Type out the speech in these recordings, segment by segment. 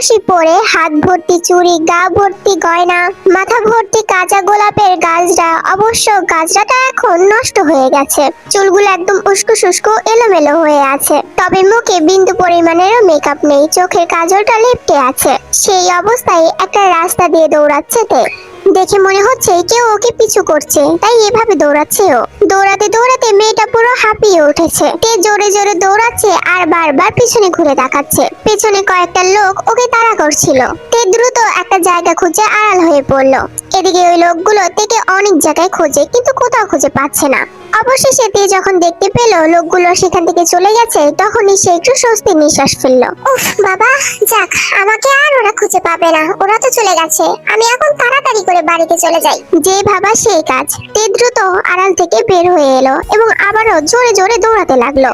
বেনারসি পরে, হাত ভর্তি চুড়ি, গা ভর্তি গয়না, মাথা ভর্তি কাঁচা গোলাপের গাজরা। অবশ্য গাজরাটা এখন নষ্ট হয়ে গেছে, চুলগুলো একদম উস্কো শুষ্কো এলোমেলো হয়ে আছে। তবে মুখে বিন্দু পরিমাণেরও মেকআপ নেই, চোখের কাজলটা লেপ্টে আছে। সেই অবস্থায় একটা রাস্তা দিয়ে দৌড়াচ্ছে তে। দেখে মনে হচ্ছে কেউ ওকে পিছু করছে, তাই এভাবে দৌড়াচ্ছে ও। দৌড়াতে দৌড়াতে মেয়েটা পুরো হাঁপিয়ে উঠেছে। তে জোরে জোরে দৌড়াচ্ছে আর বারবার পিছনে ঘুরে তাকাচ্ছে। পেছনে কয়েকটা লোক ওকে তাড়া করছিল। তে দ্রুত একটা জায়গা খুঁজে আড়াল হয়ে পড়লো। এদিকে ওই লোকগুলো তেকে অনেক জায়গায় খোঁজে, কিন্তু কোথাও খুঁজে পাচ্ছে না। অবশেষে তে যখন দেখতে পেল লোকগুলো সেখান থেকে চলে গেছে, তখনই সে একটু স্বস্তির নিঃশ্বাস ফেললো। উফ বাবা, যাক, আমাকে আর ওরা খুঁজে পাবে না, ওরা তো চলে গেছে। আমি এখন তাড়াতাড়ি করে বাড়িতে চলে যাই। যে ভাবা সেই কাজ। তে দ্রুত আড়াল থেকে বের হয়ে এলো এবং আবারও জোরে জোরে দৌড়াতে লাগলো।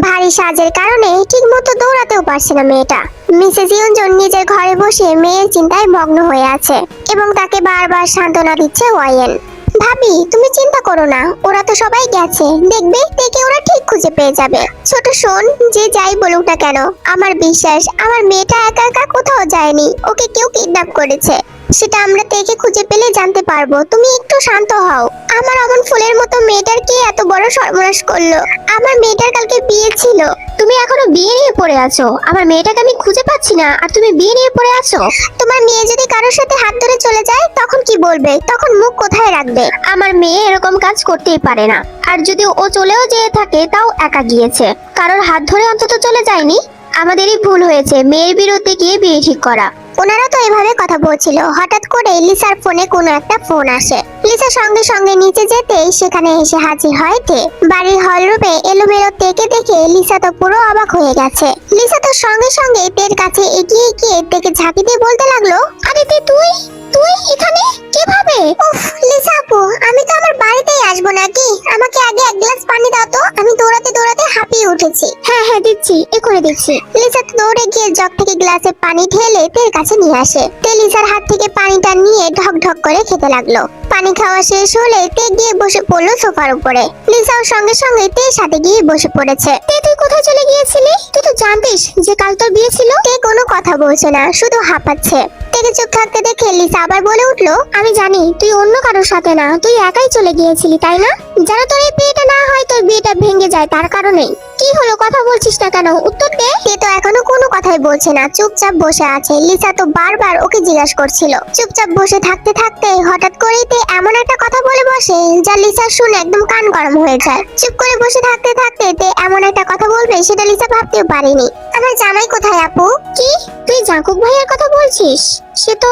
ভারী সাজের কারণে ঠিক মতো দৌড়াতেও পারছে না মেয়েটা। মিসেস ইয়ঞ্জন নিজের ঘরে বসে মেয়ের চিন্তায় মগ্ন হয়ে আছে এবং তাকে বারবার সান্ত্বনা দিচ্ছে ওয়াইয়েন। ভাবি, তুমি চিন্তা করো না, ওরা তো সবাই গেছে, দেখবে তেকে ওরা ঠিক খুঁজে পেয়ে যাবে। ছোট শোন, যে যাই বলুক না কেন, আমার বিশ্বাস আমার মেয়েটা একা একা কোথাও যায়নি, ওকে কেউ কিডন্যাপ করেছে। সেটা আমরা তেকে খুঁজে পেলে জানতে পারবো। তুমি একটু শান্ত হও। আমার অমন ফুলের মতো মেয়েটার কে এত বড় সর্বনাশ করলো? আমার মেয়েটার কালকে বিয়ে ছিল। তুমি এখনো বিয়ে নিয়ে পড়ে আছো? আমার মেয়েটাকে আমি খুঁজে পাচ্ছি না, আর তুমি বিয়ে নিয়ে পড়ে আছো? তোমার মেয়ে যদি কারোর সাথে হাত ধরে চলে যায় তখন কি বলবে? তখন মুখ কোথায় রাখবে? আমার মেয়ে এরকম কাজ করতেই পারে না। আর যদি ও চলেও যেয়ে থাকে তাও একা গিয়েছে, কারোর হাত ধরে অন্তত চলে যায়নি। আমাদেরই ভুল হয়েছে মেয়ের বিরুদ্ধে গিয়ে বিয়ে ঠিক করা। ওনারা তো এভাবে কথা বলছিল, হঠাৎ করে লিসার ফোনে কোনো একটা ফোন আসে। লিসা সঙ্গে সঙ্গে নিচে যেতেই সেখানে এসে হাজির হয় তে। বাড়ির হল রুমে এলোমেলো তেকে দেখে লিসা তো পুরো অবাক হয়ে গেছে। লিসা তো সঙ্গে সঙ্গে তের কাছে এগিয়ে গিয়ে তেকে ঝাঁকি দিয়ে বলতে লাগলো, আরে তে, তুই তুই এখানে কিভাবে? উফ লিসা আপু, আমি তো আমার বাড়িতেই আসবো নাকি? আমাকে আগে এক গ্লাস পানি দাও তো, আমি দৌড়াতে দৌড়াতে হাঁপিয়ে উঠেছি। হ্যাঁ হ্যাঁ, দিচ্ছি, এখনই দিচ্ছি। লিসা তো দৌড়ে গিয়ে জগ থেকে গ্লাসে পানি ঢেলে তের কাছে নিয়ে আসে। তে লিসার হাত থেকে পানিটা নিয়ে ঢক ঢক করে খেতে লাগলো। পানি খাওয়া শেষ হলে তে গিয়ে বসে পড়লো সোফার উপরে। লিসাও সঙ্গে সঙ্গে তের সাথে গিয়ে বসে পড়েছে। তে, তুই কোথায় চলে গিয়েছিলি? তুই তো জানতিস যে কাল তোর বিয়ে ছিল। তে কোনো কথা বলছে না, শুধু হাঁপাচ্ছে। তেকে চুপ থাকতে দেখে লিসা আবার বলে উঠলো, আমি জানি তুই অন্য কারোর সাথে না, তুই একাই চলে গিয়েছিলি, তাই না? যেন তোর এই বিয়েটা না হয়, তোর বিয়েটা ভেঙে যায় তার কারণেই। কি হলো, কথা বলছিস না কেন? উত্তর দে। তে তো এখনো কোনো কথাই বলছে না, চুপচাপ বসে আছে। লিসা তো বারবার ওকে জিজ্ঞাসা করছিল। চুপচাপ বসে থাকতে থাকতে হঠাৎ করেই তে এমন একটা কথা বলে বসে যা লিসা শুনে একদম কান গরম হয়ে যায়। চুপ করে বসে থাকতে থাকতে তে এমন একটা কথা বলবে সেটা লিসা ভাবতেও পারেনি। আমার জামাই কোথায় আপু? কি, তুই জাঙ্কুক ভাইয়ের কথা বলছিস? সে তো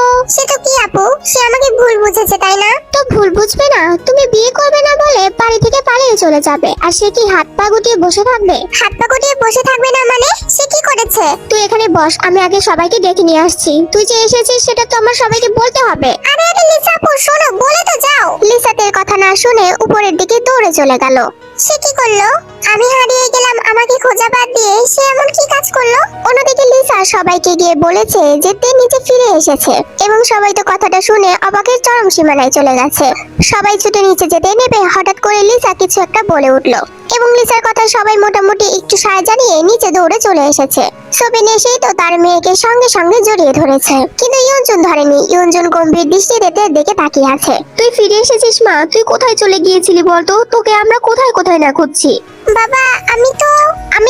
কি আপু? সে আমাকে ভুল বুঝেছে, তাই না? তো ভুল বুঝবে না, তুমি বিয়ে করবে না বলে বাড়ি থেকে পালিয়ে চলে যাবে, আর সে কি হাত পা গুটিয়ে বসে থাকবে? হাত পা গুটিয়ে বসে থাকবে না মানে? সে কি করেছে? তুই এখানে বস, আমি আগে সবাইকে ডেকে নিয়ে আসছি। তুই যে এসেছিস সেটা তো আমার সবাইকে বলতে হবে। আরে আরে লিসা আপু, শোনো, বলে তো যাও। লিসা তের কথা না শুনে উপরের দিকে দৌড়ে চলে গেল। সে কি করলো? আমি হারিয়ে গেলাম, আমাকে খোঁজা বাদ দিয়ে সে এমন কি কাজ করলো? অন্যদিকে লিসা সবাইকে গিয়ে বলেছে যে তে নিচে ফিরে এসেছে এবং সবাই তো কথাটা শুনে অবাকের চরম সীমানায় চলে গেছে। সবাই ছুটে নিচে যেতে নেবে হঠাৎ করে লিসা কিছু একটা বলে উঠলো এবং লিসার কথা সবাই মোটামুটি একটু সায় জানিয়ে নিচে দৌড়ে চলে এসেছে। সোবিন এসেই তো তার মেয়েকে সঙ্গে সঙ্গে জড়িয়ে ধরেছে, কিন্তু ইয়ঞ্জন ধরেনি। ইয়ঞ্জন গম্ভীর দৃষ্টিতে তের দিকে তাকিয়ে আছে। তুই ফিরে এসেছিস মা, তুই কোথায় চলে গিয়েছিলি বলতো? তোকে আমরা কোথায় কোথায় না খুঁজছি। বাবা, আমি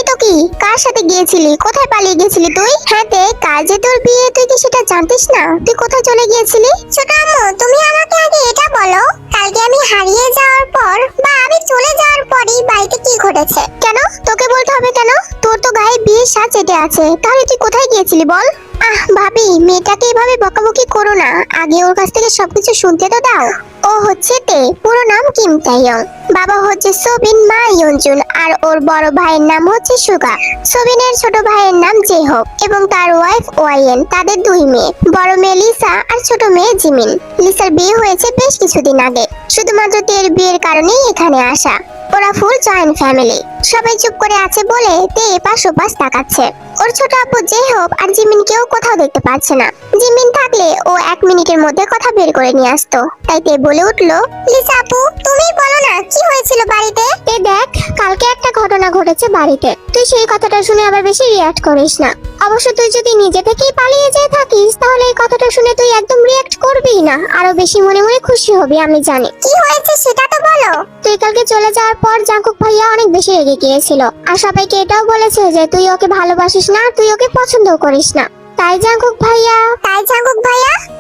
তো কি, কার সাথে গিয়েছিলি? কোথায় পালিয়ে গেছিলি তুই? হ্যাঁ তে, কাল যে তোর বিয়ে, তুই কি সেটা জানতিস না? তুই কোথায় চলে গিয়েছিলি? ছোট আম্মু, তুমি আমাকে আগে এটা বলো, কালকে আমি হারিয়ে যাওয়ার পর বা আমি চলে যাওয়ার পরই বাড়িতে কি ঘটেছে? কেন তোকে বলতে হবে কেন? তোর তো গায়ে বিয়ের সাজ চেটে আছে, তাহলে তুই কোথায় গিয়েছিলি বল? আহ ভাবি, মেয়েটাকে এভাবে বকাবকি করো না, আগে ওর কাছ থেকে সবকিছু শুনতে তো দাও। ও হচ্ছে তে, পুরো নাম কিম তাইয়ং। বাবা হচ্ছে সোবিন, মা ইয়ঞ্জুন, আর ওর বড় ভাইয়ের নাম হচ্ছে সুগা। সোবিনের ছোট ভাইয়ের নাম জেহোক এবং তার ওয়াইফ ওয়াইয়েন। তাদের দুই মেয়ে, বড় মেয়ে লিসা আর ছোট মেয়ে জিমিন। লিসার বিয়ে হয়েছে বেশ কিছুদিন আগে, শুধুমাত্র তের বিয়ের কারণেই এখানে আসা। ওরা ফুল জয়েন্ট ফ্যামিলি। সবাই চুপ করে আছে বলে তে এপাশ ওপাশ তাকাচ্ছে। ওর ছোট আপু জেহব আর জিমিনকেও কোথাও দেখতে পাচ্ছে না। জিমিন থাকলে ও 1 মিনিটের মধ্যে কথা বের করে নিয়ে আসতো। তাই তে বলে উঠলো, লিসা আপু তুমি বলো না কি হয়েছিল বাড়িতে। তে দেখ, কালকে একটা ঘটনা ঘটেছে বাড়িতে। তুই সেই কথাটা শুনে আবার বেশি রিয়াক্ট করিস না। অবশ্য তুই যদি নিজে থেকেই পালিয়ে যেয়ে থাকিস তাহলে এই কথাটা শুনে তুই একদম রিয়াক্ট করবিই না, আরো বেশি মনে মনে খুশি হবি, আমি জানি। কি হয়েছে সেটা তো বলো। তুই কালকে চলে যাওয়ার পর জাঙ্কুক ভাইয়া অনেক বেশি রেগে গিয়েছিল আর সবাইকে এটাও বলেছে যে তুই ওকে ভালোবাসিস না, তুই ওকে পছন্দও করিস না। তাই জাঙ্কুক ভাইয়া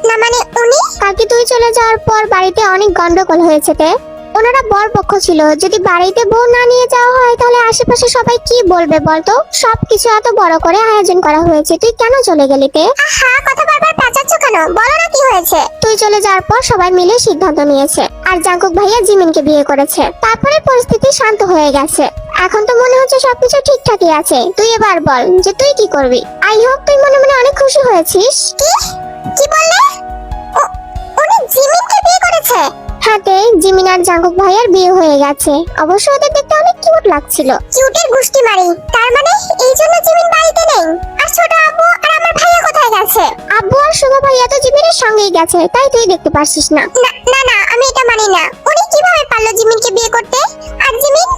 না মানে উনি। কালকে তুই চলে যাওয়ার পর বাড়িতে অনেক গন্ডগোল হয়েছে। তে ওনারা বর পক্ষ ছিল, যদি বাড়িতে বউ না নিয়ে যাওয়া হয় তাহলে আশেপাশে সবাই কি বলবে বলতো। সবকিছু এত বড় করে আয়োজন করা হয়েছে, তুই কেন চলে গেলি তে? হ্যাঁ কথা বারবার পেঁচাচ্ছ কেন, বলো না কি হয়েছে। তুই চলে যাওয়ার পর সবাই মিলে সিদ্ধান্ত নিয়েছে আর জাঙ্কুক ভাইয়া জিমিনকে বিয়ে করেছে। তারপরে পরিস্থিতি শান্ত হয়ে গেছে। এখন তো মনে হচ্ছে সবকিছু ঠিকঠাকই আছে। তুই এবার বল যে তুই কি করবি। আই হোপ তুই মনে মনে অনেক খুশি হয়েছিস। কি বললে? উনি জিমিনকে বিয়ে করেছে? হ্যাঁ তে, জিমিন আর জাঙ্কুক ভাইয়ার বিয়ে হয়ে গেছে। অবশ্য ওদের দেখতে অনেক কিউট লাগছিল। কিউটের গুষ্টি মারি। তার মানে এই জন্য জিমিন বাড়িতে নেই। আর ছোট আব্বু আর আমার ভাইয়া কোথায় গেছে? আব্বু আর শুভ ভাইয়া তো জিমিনের সঙ্গেই গেছে, তাই তুই দেখতে পারছিস না। না আমি এটা মানি না। উনি কিভাবে পারলো জিমিনকে বিয়ে করতে? আর জিমিন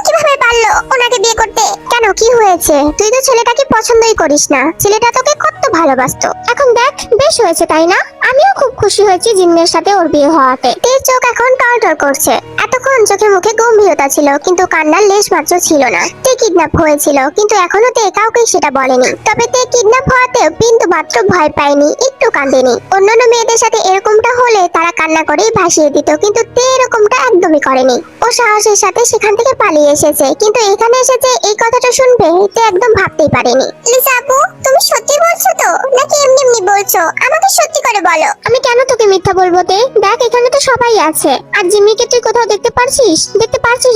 কিভাবে পারলো ওনাকে বিয়ে করতে? কেন, কি হয়েছে? তুই তো ছেলেটাকে পছন্দই করিস না, ছেলেটা তোকে কত ভালোবাসতো। এখন দেখ, বেশ হয়েছে তাই না? আমিও খুব খুশি হয়েছি জিমিনের সাথে ওর বিয়ে হওয়াতে। তের চোখ এখন টলটল করছে। এতক্ষণ চোখে মুখে গম্ভীরতা ছিল কিন্তু কান্নার লেশ মাত্র ছিল না। তে কিডন্যাপ হয়েছিল কিন্তু এখনো তে কাউকে সেটা বলেনি। তবে তে কিডন্যাপ হওয়াতেও বিন্দু মাত্র ভয় পায়নি, একটু কাঁদেনি। অন্যান্য মেয়েদের সাথে এরকমটা হলে তারা কান্না করেই ভাসিয়ে দিত, কিন্তু তে এরকমটা একদমই করেনি। ও সাহসের সাথে সেখান থেকে পালিয়ে এসেছে, কিন্তু এখানে এসেছে এই কথাটা শুনবে তে একদম ভাবতেই পারেনি। লিসা আপু তুমি সত্যি বলছো তো নাকি এমনি বলছো? আমাকে সত্যি করে বলো। আমি কেন তোকে মিথ্যা বলবো তে? দেখ, এখানে তো সবাই আছে। আর জিমিকে তুই কোথাও দেখতে পারছিস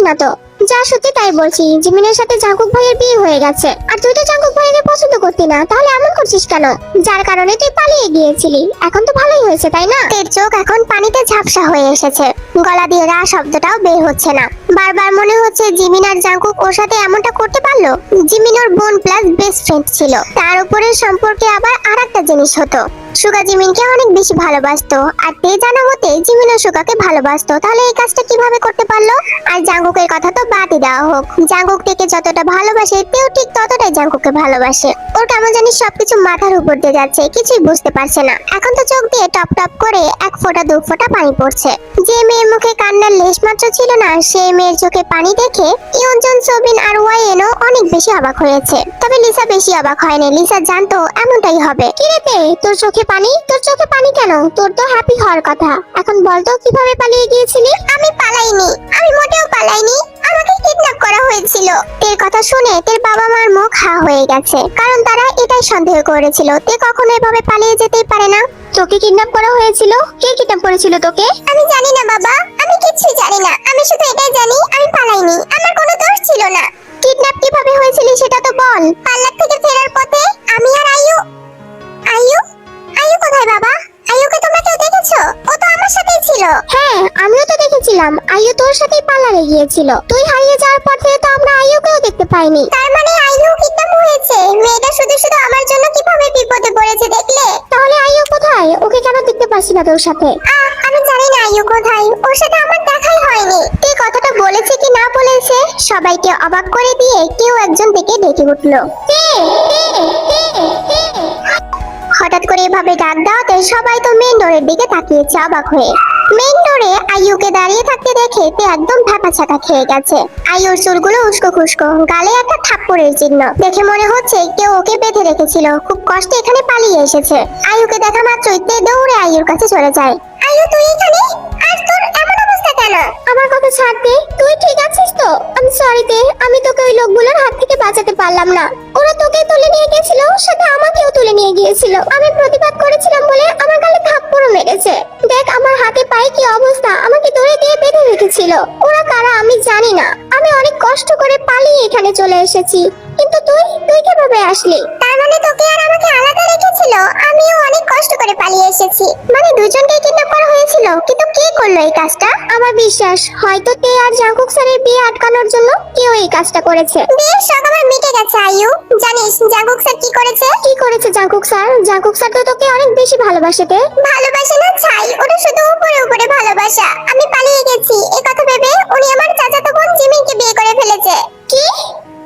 না তো? যা সত্যি তাই বলছি, জিমিনের সাথে জাঙ্কুক ভাইয়ের বিয়ে হয়ে গেছে। আর তুই তো জাঙ্কুক ভাইকে পছন্দ করতি না, তাহলে এমন করছিস কেন? যার কারণে তুই পালিয়ে গিয়েছিলি। এখন তো ভালোই হয়েছে তাই না? তের চোখ এখন পানিতে ঝাপসা হয়ে এসেছে। গলা দিয়ে রা শব্দটাও বের হচ্ছে না। বারবার মনে হচ্ছে জিমিন আর জাঙ্কুক ওর সাথে এমনটা করতে পারলো। জিমিন ওর বোন প্লাস বেস্ট ফ্রেন্ড ছিল। তার উপরে সম্পর্কে আবার আরেকটা জিনিস হতো, সুগা জিমিনকে অনেক বেশি ভালোবাসতো। আর তে জানা মতে জিমিনও সুগাকে ভালোবাসতো। তাহলে এই কাজটা কিভাবে করতে পারলো? আর জাঙ্কুকের কথা তো বাদই দেওয়া হোক, জাঙ্কুক থেকে যতটা ভালোবাসে তেও ঠিক ততটাই জাঙ্কুককে ভালোবাসে। ওর কেমন জানি সবকিছু মাথার উপর দিয়ে যাচ্ছে, কিছুই বুঝতে পারছে না। এখন তো চোখ দিয়ে টপ টপ করে 1 ফোঁটা 2 ফোঁটা পানি পড়ছে। যে মেয়ের মুখে কান্নার লেশ মাত্র ছিল না, সেই মেয়ের চোখে পানি দেখে ইয়নজন, সোবিন আর ওয়াইএনও অনেক বেশি অবাক হয়েছে। তবে লিসা বেশি অবাক হয়নি। লিসা জানতো এমনটাই হবে। কি রে তে, তোর চোখে পানি? তোর চোখে পানি কেন? তোর তো হ্যাপি হওয়ার কথা। এখন বল তো কিভাবে পালিয়ে গিয়েছিলি? আমি পালাইনি, আমি মোটেও পালাইনি। আমাকে কিডন্যাপ করা হয়েছিল। তের কথা শুনে তের বাবা মার মুখ হা হয়ে গেছে, কারণ তারা এটাই সন্দেহ করেছিল তে কখনো এভাবে পালিয়ে যেতেই পারে না। তোকে কিডন্যাপ করা হয়েছিল? কে কিডন্যাপ করেছিল তোকে? আমি জানি না বাবা, আমি কিছুই জানি না। আমি শুধু এটাই জানি আমি পালাইনি, আমার কোনো দোষ ছিল না। কিডন্যাপ কিভাবে হয়েছিল সেটা তো বল। পার্লার থেকে ফেরার পথে আমি আর আয়ু কোথায় বাবা? আয়ুকে তোমরা কেউ দেখেছো? ও তো আমার সাথেই ছিল। হ্যাঁ, আমিও তো দেখেছিলাম। আইয়ু তোর সাথেই পার্লারে গিয়েছিল। তুই হারিয়ে যাওয়ার পর থেকে তো আমরা আইয়ুকেও দেখতে পাইনি। তার মানে আয়ু কিডন্যাপ হয়েছে। মেয়েটা শুধু আমার জন্য কিভাবে বিপদে পড়েছে দেখলে? তাহলে আইয়ু কোথায়? ওকে কেন দেখতে পাচ্ছি না তোর সাথে? আমি জানি না আয়ু কোথায়, ওর সাথে আমার দেখাই হয়নি। কে কথাটা বলেছে কি না বলেছে সবাইকে অবাক করে দিয়ে কেউ একজন থেকে ডেকে উঠলো, তে তে তে তে। হঠাৎ করে এভাবে ডাক দেওয়াতে সবাই তো মেইন ডোরের দিকে তাকিয়েছে অবাক হয়ে। মেইন ডোরে আইয়ুকে দাঁড়িয়ে থাকতে দেখে তে একদম ভ্যাপাচাকা খেয়ে গেছে। আইয়ুর চুলগুলো উস্কো খুস্কো, গালে একটা থাপ্পড়ের চিহ্ন। দেখে মনে হচ্ছে কেউ ওকে বেঁধে রেখেছিল, খুব কষ্টে এখানে পালিয়ে এসেছে। আইয়ুকে দেখা মাত্রই তে দৌড়ে আইয়ুর কাছে চলে যায়। আইয়ু তুই এখানে? আর তোর এমন অবস্থা কেন? আমার কথা ছাড় দে, তুই ঠিক আছিস তো? আমি সরি তে, আমি তোকে ওই লোকগুলোর হাত থেকে বাঁচাতে পারলাম না। ওরা তোকে তুলে নিয়ে গিয়েছিল, সাথে আমাকেও তুলে নিয়ে গিয়েছিল। আমি প্রতিবাদ করেছিলাম বলে আমার গালে থাপ্পড়ও মেরেছে। দেখ আমার হাতে পায়ে কি অবস্থা, আমাকে ধরে দিয়ে বেঁধে রেখেছিল। ওরা কারা আমি জানি না। আমি অনেক কষ্ট করে পালিয়ে এখানে চলে এসেছি, কিন্তু তুই কিভাবে আসলি? তার মানে তোকে আর আমাকে আলাদা রেখেছিল? আমিও অনেক কষ্ট করে পালিয়ে এসেছি। মানে দুজনকে কিডন্যাপ করা হয়েছিল, কিন্তু কে করলো এই কাজটা? আমার বিশ্বাস হয়তো তে আর জাঙ্কুক স্যারের বিয়ে আটকানোর জন্য কেউ এই কাজটা করেছে। বিয়ের শখ আমার মিটে গেছে আয়ু। জানিস জাঙ্কুক স্যার কি করেছে? কি করেছে জাঙ্কুক স্যার? জাঙ্কুক স্যার তো তোকে অনেক বেশি ভালোবাসে তে। ভালোবাসে না ছাই, ওটা শুধু উপরে উপরে ভালোবাসা। আমি পালিয়ে গেছি এই কথা ভেবে উনি আমার চাচাতো বোন জিমিনকে বিয়ে করে ফেলেছে। কি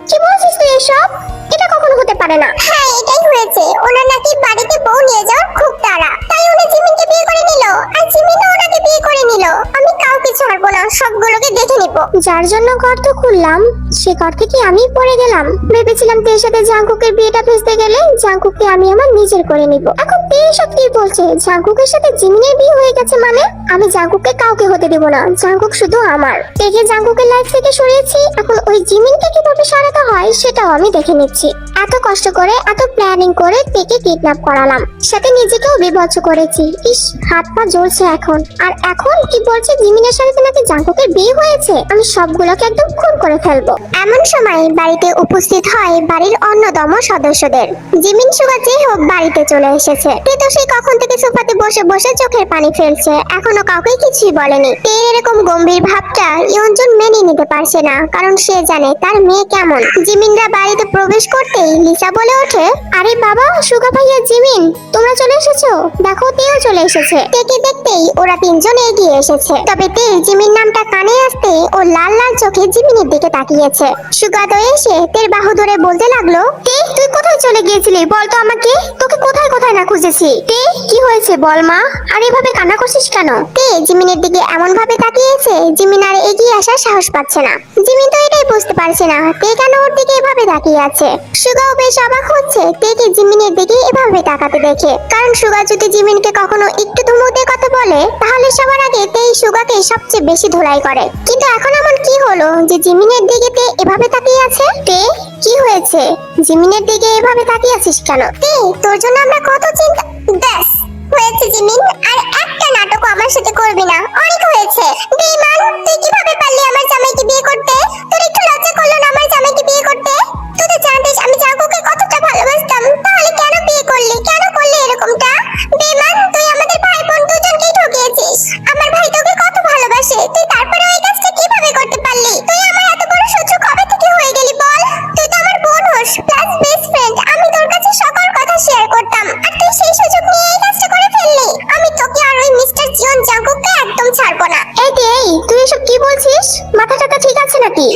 কি বলছিস তুই এসব? এটা কখনো হতে পারে না। হ্যাঁ এটাই হয়েছে। ওনার নাকি বাড়িতে বউ নিয়ে যাওয়ার খুব তাড়া, তাই উনি জিমিনকে বিয়ে করে নিল, আর জিমিনও ওনাকে বিয়ে করে নিল। আমি কাউকে ছাড়বো না, সবগুলোকে দেখে নিব। যার জন্য গর্ত খুললাম সে গর্তে কি আমি পড়ে গেলাম? ভেবেছিলাম তের সাথে জাঙ্কুকের বিয়েটা ভেস্তে গেলে জাঙ্কুককে আমি আমার নিজের করে নিব। এখন তে এসব কি বলছে? জাঙ্কুকের সাথে জিমিনের বিয়ে হয়ে গেছে মানে? আমি জাঙ্কুককে কাউকে হতে দেব না, জাঙ্কুক শুধু আমার। তেকে জাঙ্কুকের লাইফ থেকে সরিয়েছি, এখন ওই জিমিনকে কিভাবে সরাতে হয় সেটাও আমি দেখে নিচ্ছি। এত কষ্ট করে এত প্ল্যানিং করে তেকে কিডন্যাপ করালাম, সাথে নিজেকেও বিভৎস করেছি। ইস, হাত পা জ্বলছে এখন। আর এখন কি বলছে জিমিনের সাথে নাকি জাঙ্কুকের বিয়ে হয়েছে? আমি সবগুলোকে একদম খুন করে ফেলবো। এমন সময় বাড়িতে উপস্থিত হয় বাড়ির অন্যতম সদস্যদের। জিমিন সুগা যে হোক বাড়িতে চলে এসেছে। তে তো সেই কখন থেকে সোফাতে বসে বসে চোখের পানি ফেলছে, এখনো কাউকে কিছুই বলেনি। তের এরকম গম্ভীর ভাবটা ইয়ঞ্জন মেনে নিতে পারছে না, কারণ সে জানে তার মেয়ে কেমন। জিমিনরা বাড়িতে প্রবেশ করতেই লিসা বলে ওঠে, আরে বাবা, সুগা ভাইয়া, জিমিন, তোমরা চলে এসেছো। দেখো তেও চলে এসেছে। তেকে দেখতেই ওরা তিনজন এগিয়ে এসেছে। তবে তে জিমিন নামটা কানে আসতে ও লাল লাল চোখে জিমিনের দিকে তাকিয়েছে। সুগাতো এসে তের বাহু ধরে বলতে লাগলো, তে, তুই কোথায় চলে গিয়েছিলি বল তো আমাকে? তোকে কোথায় কোথায় না খুঁজেছি। তে, কি হয়েছে বল মা? আর এভাবে কান্না করছিস কেন? তে জিমিনের দিকে এমন ভাবে তাকিয়েছে জিমিন আর এগিয়ে আসার সাহস পাচ্ছে না। জিমিন তো এটাই বুঝতে পারছে না তে কেন ওর দিকে এভাবে তাকিয়ে আছে। সুগাও বেশ অবাক হচ্ছে তেকে জিমিনের দিকে এভাবে তাকাতে দেখে, কারণ সুগা যদি জিমিনকে কখনো একটু ধমক দিয়ে কথা বলে তাহলে সবার আগে তেই সুগাকে সবচেয়ে বেশি ধুলাই করে। কিন্তু এখন এমন কি হলো যে জিমিনের দিকে তে এভাবে তাকিয়ে আছে? তে, কি হয়েছে? জিমিনের দিকে এভাবে তাকিয়ে আছিস কেন? তে, তোর জন্য আমরা কত চিন্তা। ব্যাস হয়েছে জিমিন, আর একটা নাটক আমার সাথে করবি না, অনেক হয়েছে। বেঈমান, তুই কিভাবে পারলি আমার জামাইকে বিয়ে করতে? তোর একটু লজ্জা করলো না আমার জামাইকে বিয়ে করতে? তুই তো জানতিস আমি জাঙ্কুকে কতটা ভালোবাসতাম, তাহলে কেন বিয়ে করলি? কেন করলি এরকমটা? বেঈমান, তুই আমাদের ভাই বোন দুজনকেই ঠকিয়েছিস। আমার ভাই তোকে কত ভালোবাসে, তুই তারপরে এই কাজটা কিভাবে করতে পারলি? তুই আমার এত বড় শত্রু কবে থেকে হয়ে গেলি বল? তুই তো আমার বোন হোস, প্লাস বেস্ট ফ্রেন্ড। আমি তোর কাছে সকল কথা শেয়ার করতাম, আর তুই সেই সুযোগ নিয়ে এই কাজটা করে ফেললি। আমি তোকে আর ওই মিস্টার জিওন জাঙ্কুককে একদম ছাড়বো না। এই তে, এই তুই এসব কি বলছিস? মাথা টাথা ঠিক আছে নাকি?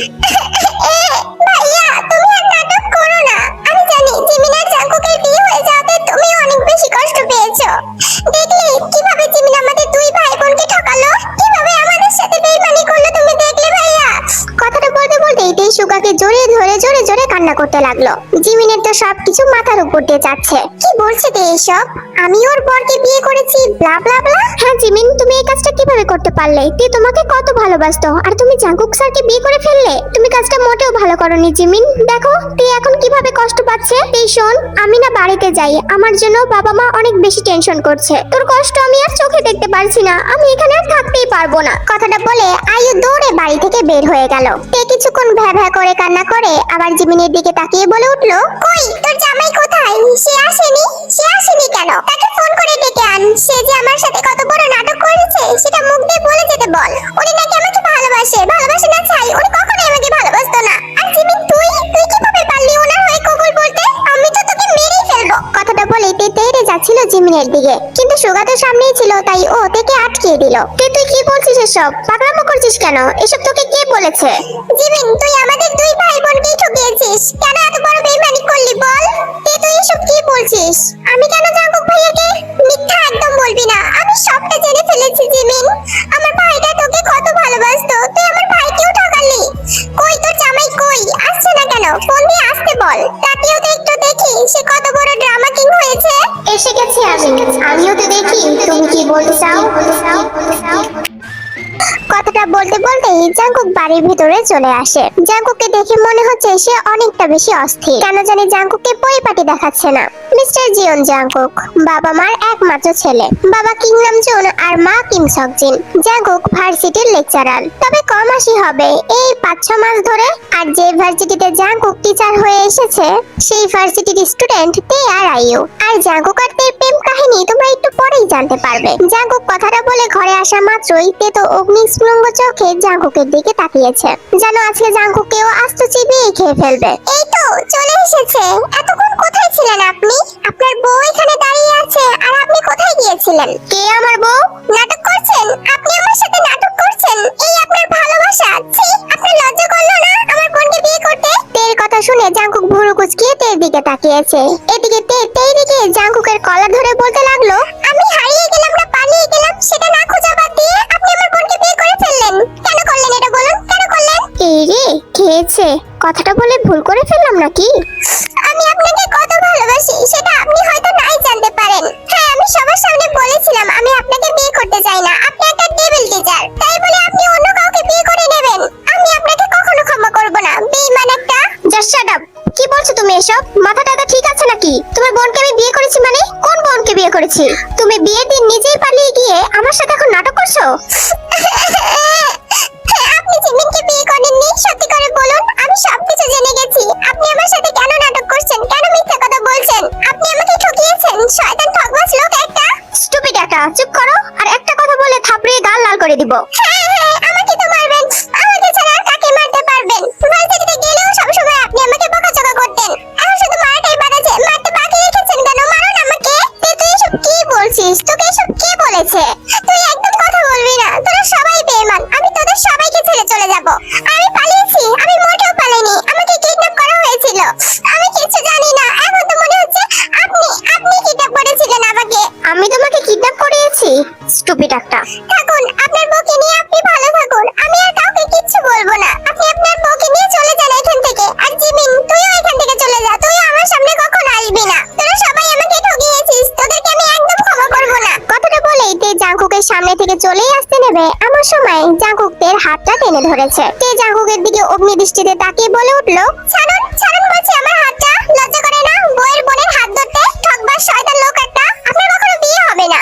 ভাইয়া, তুমি আর নাটক করো না। আমি জানি জিমিন আর জাঙ্কুকের বিয়ে হয়ে যাওয়াতে তুমি অনেক বেশি কষ্ট পেয়েছো। দেখলে কিভাবে জিমিন আমাদের দুই ভাই বোনকে ঠকালো, কিভাবে আমাদের সাথে বেইমানি করলো, তুমি দেখলে ভাইয়া? কথাটা বলতে বলতেই তেই সুগাকে জড়িয়ে ধরে জোরে জোরে কান্না করতে লাগলো। জিমিনের তো সবকিছু মাথার উপর দিয়ে যাচ্ছে। কি বলছে তে এইসব? আমি ওর বরকে বিয়ে করেছি, ব্লা ব্লা ব্লা। হ্যাঁ জিমিন, তুমি এই কাজটা কিভাবে করতে পারলে? তে তোমাকে কত ভালোবাসতো, আর তুমি জাঙ্কুক স্যারকে বিয়ে করে ফেললে। তুমি কাজটা মোটেও ভালো করনি জিমিন। দেখো তে এখন কিভাবে কষ্ট পাচ্ছে। এই শোন, আমি না বাড়িতে যাই, আমার জন্য বাবা মা অনেক বেশি টেনশন করছে। তোর কষ্ট আমি আর চোখে দেখতে পারছি না, আমি এখানে আর থাকতেই পারবো না। কথাটা বলে আয়ু দৌড়ে বাড়ি থেকে বের হয়ে গেল। তে কিছুক্ষণ ভ্যা ভ্যা করে কান্না করে আবার জিমিনের দিকে তাকিয়ে বলে উঠলো, কই তোর জামাই কোথায়? সে আসেনি? সে আসেনি কেন? তাকে ফোন করে ডেকে আন। সে যে আমার সাথে কত বড় নাটক করেছে সেটা মুখ দিয়ে বলে যেতে বল। উনি নাকি আমাকে ভালোবাসে। ভালোবাসে না ছাই, উনি কখনোই আমাকে ভালোবাসতো না। আর জিমিন, তুই কিভাবে পারলি ওনার হয়ে কবুল বলতে? আমি তো তোকে মেরেই ফেলবো। কথাটা বলে তে তেড়ে যাচ্ছিল জিমিনের দিকে, কিন্তু সুগা তো সামনেই ছিল, তাই ও তেকে আটকিয়ে দিল। তে তুই কি বলছিস এসব? পাগলামো করছিস কেন? এসব তোকে কে বলেছে? জিমিন, তুই আমাদের দুই ভাই বোনকেই ঠকিয়েছিস। কেন এত বড় বেইমানি করলি বল? তুই এসব কি বলছিস? আমি কেন জাঙ্কুক ভাইয়াকে? মিথ্যা একদম বলবি না, আমি সবটা জেনে ফেলেছি জিমিন। আমার ভাইটা তোকে কত ভালোবাসতো, তুই আমার ভাইকেও ঠকালি। কই তোর জামাই কই? আসছে না কেন? ফোন দিয়ে আসতে বল। তাকেও তো একটু দেখি সে কত বড় ড্রামা কিং হয়েছে। এসে গেছি আমিও তো দেখি তুমি কি বলতে চাও। কথাটা বলতে বলতেই জাঙ্কুক বাড়ির ভিতরে চলে আসে। জাঙ্কুককে দেখে মনে হচ্ছে সে অনেকটা বেশি অস্থির। কেন জানি জাঙ্কুককে পরিপাটি দেখাচ্ছে না। মিস্টার জিওন জাঙ্কুক বাবা মার একমাত্র ছেলে। বাবা কিং নামজুন আর মা কিম সকজিন। জাঙ্কুক ভার্সিটির লেকচারার, তবে কমাসই হবে এই 5-6 মাস ধরে। আর যে ভার্সিটিতে জাঙ্কুক টিচার হয়ে এসেছে সেই ভার্সিটির স্টুডেন্ট তে আর আইউ। আর জাঙ্কুক আর তের প্রেম কাহিনী তোমরা একটু পরেই জানতে পারবে। জাঙ্কুক কথাটা বলে ঘরে আসা মাত্রই তে তো অগ্নিস্ফুলিঙ্গ চোখে জাঙ্কুকের দিকে তাকিয়েছে, যেন আজকে জাঙ্কুককেও আস্ত চিবিয়ে খেয়ে ফেলবে। এই তো চলে এসেছে। এতক্ষণ কোথায় ছিলেন আপনি? আপনার বউ এখানে দাঁড়িয়ে আছে আর আপনি কোথায় গিয়েছিলেন? কে আমার বউ? নাটক করছেন আপনি আমার সাথে, নাটক করছেন। এই আপনার ভালোবাসা? ছি, আপনার লজ্জা করলো না আমার বোনকে বিয়ে করতে? তের কথা শুনে জাঙ্কুক ভুরু কুঁচকিয়ে তের দিকে তাকিয়েছে। এদিকে তের দিকে জাঙ্কুকের কলার ধরে বলতে লাগলো, আমি হারিয়ে গেলাম না পালিয়ে গেলাম সেটা না খোঁজা বাদ দিয়ে আপনি আমার বোনকে বিয়ে করে ফেললেন। কেন করলেন এটা বলুন, কেন করলেন? এই রে খেয়েছে, কথাটা বলে ভুল করে ফেললাম নাকি? আমি আপনাকে কত ভালোবাসি সেটা আপনি হয়তো নাই জানতে পারেন। হ্যাঁ, আমি সবার সামনে বলেছিলাম আমি আপনাকে বিয়ে করতে চাই না। আপনি একটা টেবিল টিচার, তাই বলে আপনি অন্য কাউকে বিয়ে করে নেবেন? আমি আপনাকে কখনো ক্ষমা করব না, বেঈমান একটা। Just shut up. কি বলছো তুমি এসব? মাথাটা ঠিক আছে নাকি? তোমার বোনকে আমি বিয়ে করেছি মানে? কোন বোনকে বিয়ে করেছি? তুমি বিয়ের দিন নিজেই পালিয়ে গিয়ে আমার সাথে এখন নাটক করছো। আপনি জিমিনকে বিয়ে করেননি, সত্যি করে বলুন। আমি সবকিছু জেনে গেছি। আপনি আমার সাথে কেন নাটক করছেন, কেন মিথ্যা কথা বলছেন? আপনি আমাকে ঠকিয়েছেন, শয়তান ঠকবাজ লোক একটা। স্টুপিড একটা, চুপ করো। আর একটা কথা বলে থাপড়িয়ে গাল লাল করে দিব। হ্যাঁ হ্যাঁ, আমাকে তো মারবেন। আমাকে ছাড়া আর কাকে মারতে পারবেন? ভার্সিটিতে গেলেও সবসময় আপনি আমাকে বকাঝকা করতেন। এখন শুধু মারাটাই বাড়াছে, মারতে বাকি রেখেছেন কেন? মারুন আমাকে। তুই এসব কি বলছিস? তোকে এসব কে বলেছে? তুই একদম কথা বলবি না। তোরা সবাই বেঈমান। আমি তোদের সবাইকে ছেড়ে চলে যাব। আমি পালিয়েছি? আমি মোটেও পালাইনি। আমাকে কিডন্যাপ করা হয়েছিল। আমি কিছু জানি না। এখন তো মনে হচ্ছে আপনি কিডন্যাপ করেছিলেন আমাকে। আমি তোমাকে কিডন্যাপ করিয়েছি? স্টুপিড একটা। থাকুন, আপনার বউকে নিয়ে আপনি ভালো থাকুন। আমি আর কাউকে কিচ্ছু বলবো না। আপনি আপনার বউকে নিয়ে চলে যান এখান থেকে। আর জিমিন, তুইও এখান থেকে চলে যা। তুই আমার সামনে কখনো আসবি না। তোরা সবাই আমাকে ঠকিয়েছিস। তোদেরকে আমি একদম ক্ষমা করব না। কথাটা বলেই তে জাঙ্কুকের সামনে থেকে চলেই আসতে নেবে এমন সময় জাঙ্কুক তের হাতটা টেনে ধরেছে। তে জাঙ্কুকের দিকে অগ্নিদৃষ্টিতে তাকিয়ে বলে উঠলো, ছাড়ুন ছাড়ুন বলছি আমার হাতটা। লজ্জা করে না বউয়ের বোনের হাত ধরতে? ঠকবাজ শয়তান লোক একটা। আপনার কখনো বিয়ে হবে না।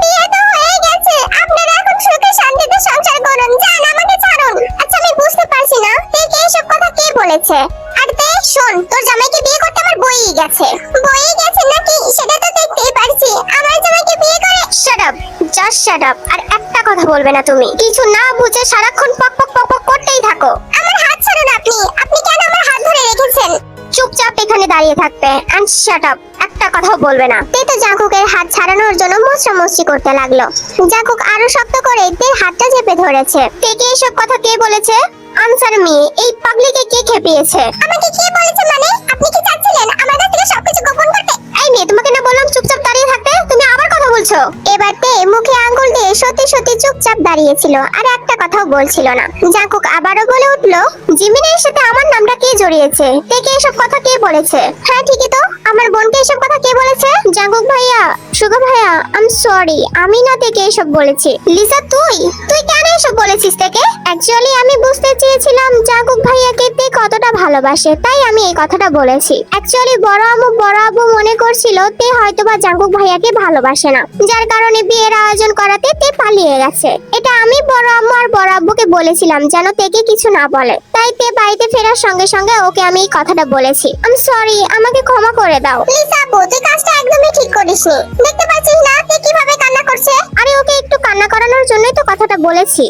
বিয়ে তো হয়ে গেছে। আপনারা এখন সুখে শান্তিতে সংসার করুন। যান, আমাকে ছাড়ুন। আচ্ছা, আমি বুঝতে পারছি না তেকে এসব কথা কে বলেছে। আর তে শোন, তোর জামাইকে বিয়ে করতে আমার বইই গেছে। বইই গেছে নাকি? সেটা তো দেখতেই পারছি। আমার জামাইকে বিয়ে করে। Shut up, just shut up. আর একটা কথা বলবে না তুমি। কিছু না বুঝে সারাক্ষণ পক পক পক পক করতেই থাকো। আমার হাত ছাড়ুন আপনি। আপনি কেন আমার হাত ধরে রেখেছেন? চুপচাপ এখানে দাঁড়িয়ে থাকবে এন্ড শাট আপ। একটা কথাও বলবে না। তে তো জাঙ্কুকের হাত ছাড়ানোর জন্য মোচড়ামুচড়ি করতে লাগলো। জাঙ্কুক আরো শক্ত করে তের হাতটা চেপে ধরেছে। তেকে এসব কথা কে বলেছে? Answer me. এই পাগলিকে কে খেপিয়েছে? আমাকে কে বলেছে মানে? আপনি কি চাচ্ছিলেন আমার কাছ থেকে সবকিছু গোপন করতে? এই মেয়ে, তোমাকে না বললাম চুপচাপ দাঁড়িয়ে থাকতে? তুমি আবার কথা বলছো। এবার তে মুখে আঙ্গুল দিয়ে সত্যি সত্যি চুপচাপ দাঁড়িয়েছিল আর একটা কথাও বলছিল না। জাঙ্কুক আবারও বলে উঠলো, জিমিনের সাথে আমার নামটা কে জড়িয়েছে? তেকে এসব কথা কে বলেছে? হ্যাঁ ঠিকই তো, আমার বোনকে এসব কথা কে বলেছে? জাঙ্কুক ভাইয়া, সুগা ভাইয়া, আই এম সরি। আমি না তেকে এসব বলেছি। লিসা, তুই কেন এসব বলেছিস তেকে? অ্যাকচুয়ালি আমি বুঝতে চেয়েছিলাম জাঙ্কুক ভাইয়াকে তে কতটা ভালোবাসে, তাই আমি এই কথাটা বলেছি। অ্যাকচুয়ালি বড় আব্বু মনে করছিল তে হয়তোবা জাঙ্কুক ভাইয়াকে ভালোবাসে না, যার কারণে বিয়ের আয়োজন করাতে তে পালিয়ে গেছে। এটা আমি বড় আম্মু আর বড় আব্বুকে বলেছিলাম যেন তেকে কিছু না বলে। তাই তে বাড়িতে ফেরার সঙ্গে সঙ্গে ওকে আমি এই কথাটা বলেছি। আই এম সরি, আমাকে ক্ষমা করে দাও। লিসা আপু, তুই কাজটা একদমই ঠিক করিসনি। দেখতে পাচ্ছিস না তে কিভাবে কান্না করছে? আরে ওকে একটু কান্না করানোর জন্যই তো কথাটা বলেছি।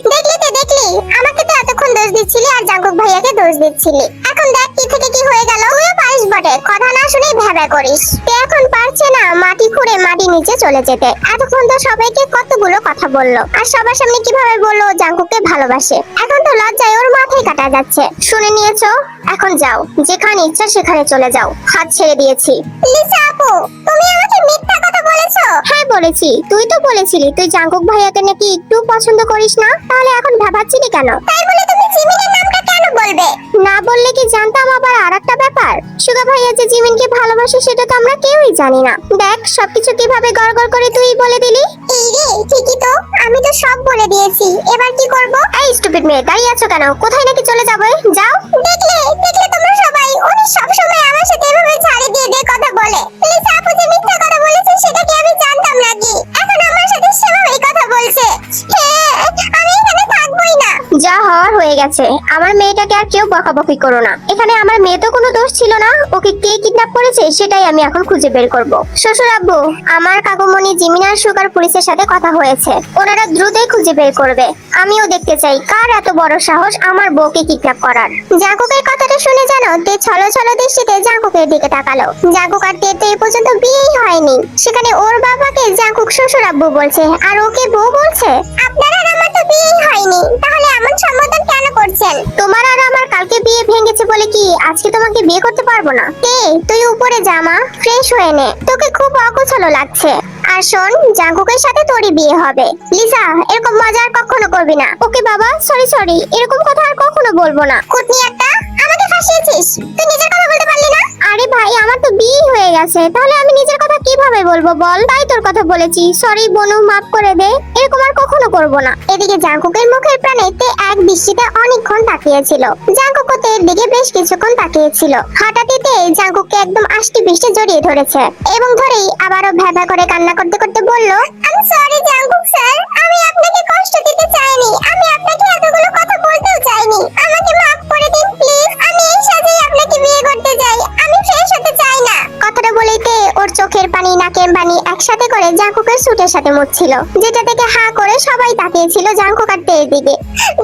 দেখলি আমাকে তো এতক্ষণ দোষ দিচ্ছিলি আর জাঙ্কুক ভাইয়াকে দোষ দিচ্ছিলি। এখন দেখ কি থেকে কি হয়ে গেল। তুইও পারিস বটে, কথা না শুনেই ভেবে করিস। তে এখন পারছে না মাটি খুঁড়ে মাটি নিচে চলে যেতে। এতক্ষণ তো সবাইকে কতগুলো কথা বললো আর সবার সামনে কিভাবে বললো জাঙ্কুককে ভালোবাসে। এখন তো লজ্জায় ওর মাথায় কাটা যাচ্ছে। শুনে নিয়েছো? এখন যাও, যেখানে ইচ্ছা সেখানে চলে যাও। হাত ছেড়ে দিয়েছি। লিসা আপু, তুমি আমাকে মিথ্যা কথা বলেছো? হ্যাঁ বলেছি। তুই তো বলেছিলি তুই জাঙ্কুক ভাইয়াকে নাকি একটু পছন্দ করিস না, তাহলে এখন ভাবাচ্ছিলি কেন? তাই বলে তুমি জিমিনের নামটা কেন বলবে? না বললে কি জানতাম আবার আরেকটা ব্যাপার। সুগা ভাইয়া যে জিমিনকে ভালোবাসে সেটা তো আমরা কেউই জানি না। দেখ সবকিছু কিভাবে গড়গড় করে তুই বলে দিলি। এই রে, ঠিকই তো, আমি তো সব সব বলে দিয়েছি, এবার কি করব? এই স্টুপিড মেয়ে, দাঁড়িয়ে আছো কেন? কোথায় নাকি চলে যাবে? যাও। দেখলে দেখলে তোমরা সবাই, উনি সব সময় আমার সাথে এভাবে ছাড়ি দিয়ে দিয়ে কথা বলে। লিসা আপু যে মিথ্যা কথা বলেছে সেটা কি আমি জানতাম নাকি? এখন আমার সাথে সেভাবেই কথা বলছে। হ্যাঁ, আমি এখানে থাকবোই না। যা হওয়ার হয়ে গেছে। আমার মেয়েটাকে আর কেউ বকাবকি করো না। এখানে আমার মেয়ে তো কোনো দোষ ছিল না। ওকে কে কিডন্যাপ করেছে সেটাই আমি এখন খুঁজে বের করব। শ্বশুর আব্বু, আমার কাকুমণি জিমিন আর সুগার পুলিশের সাথে কথা হয়েছে। ওনারা দ্রুতই খুঁজে বের করবে। আমিও দেখতে চাই কার এত বড় সাহস আমার বউকে কিডন্যাপ করার। জাঙ্কুকের কথাটা শুনে জানো তে ছলো ছলো দৃষ্টিতে জাঙ্কুকের দিকে তাকালো। জাঙ্কুক আর তের তো এই পর্যন্ত বিয়েই হয়নি, সেখানে ওর বাবাকে জাঙ্কুক শ্বশুর আব্বু বলছে আর ওকে বউ বলছে। আপনার আর আমার তো বিয়েই হয়নি, তাহলে এমন সম্বোধন কেন করছেন? তোমার আর আমার কালকে বিয়ে ভেঙেছে বলে কি আজকে তোমাকে বিয়ে করতে পারবো না? তে তুই উপরে জামা ফ্রেশ হয়ে নে, তোকে খুব অগোছালো লাগছে। আর শোন, জাঙ্কুকের সাথে তোরই বিয়ে হবে। লিসা, এরকম মজা আর কখনো করবি না। ওকে বাবা, সরি, এরকম কথা আর কখনো বলবো না। কুটনি একটা, আমাকে ফাঁসিয়েছিস। তুই নিজের কথা বলতে পারলি না? আরে ভাই, আমার তো বিয়ে হয়ে গেছে, তাহলে আমি নিজের কথা কিভাবে বলবো বল? তাই তোর কথা বলেছি। সরি বনু, মাফ করে দে। এরকম আর কখনো করবো না। এদিকে জাঙ্কুকের মুখের প্রাণে তে এক দৃষ্টিতে অনেকক্ষণ তাকিয়েছিল। জাঙ্কুকও তের দিকে বেশ কিছুক্ষণ তাকিয়েছিল। হঠাৎই তে জাঙ্কুককে একদম আষ্টি পৃষ্ঠে জড়িয়ে ধরেছে এবং ধরেই আবারও ভ্যাভা করে কান্না করতে করতে বলল, আমি সরি জাঙ্কুক স্যার, আমি আপনাকে কষ্ট দিতে চাইনি, আমি আপনাকে এতগুলো কথা বলতেও চাইনি, আমাকে মাফ করে দিন প্লিজ। আমি এই সাজেই আপনাকে বিয়ে করতে চাই, আমি ফ্রেশ হতে চাই না। কথাটা বলেই তে ওর চোখের পানি নাকের পানি একসাথে করে জাঙ্কুকের স্যুটের সাথে মুছছিল, যেটা থেকে হা করে সবাই তাকিয়েছিল জাঙ্কুক আর তের দিকে।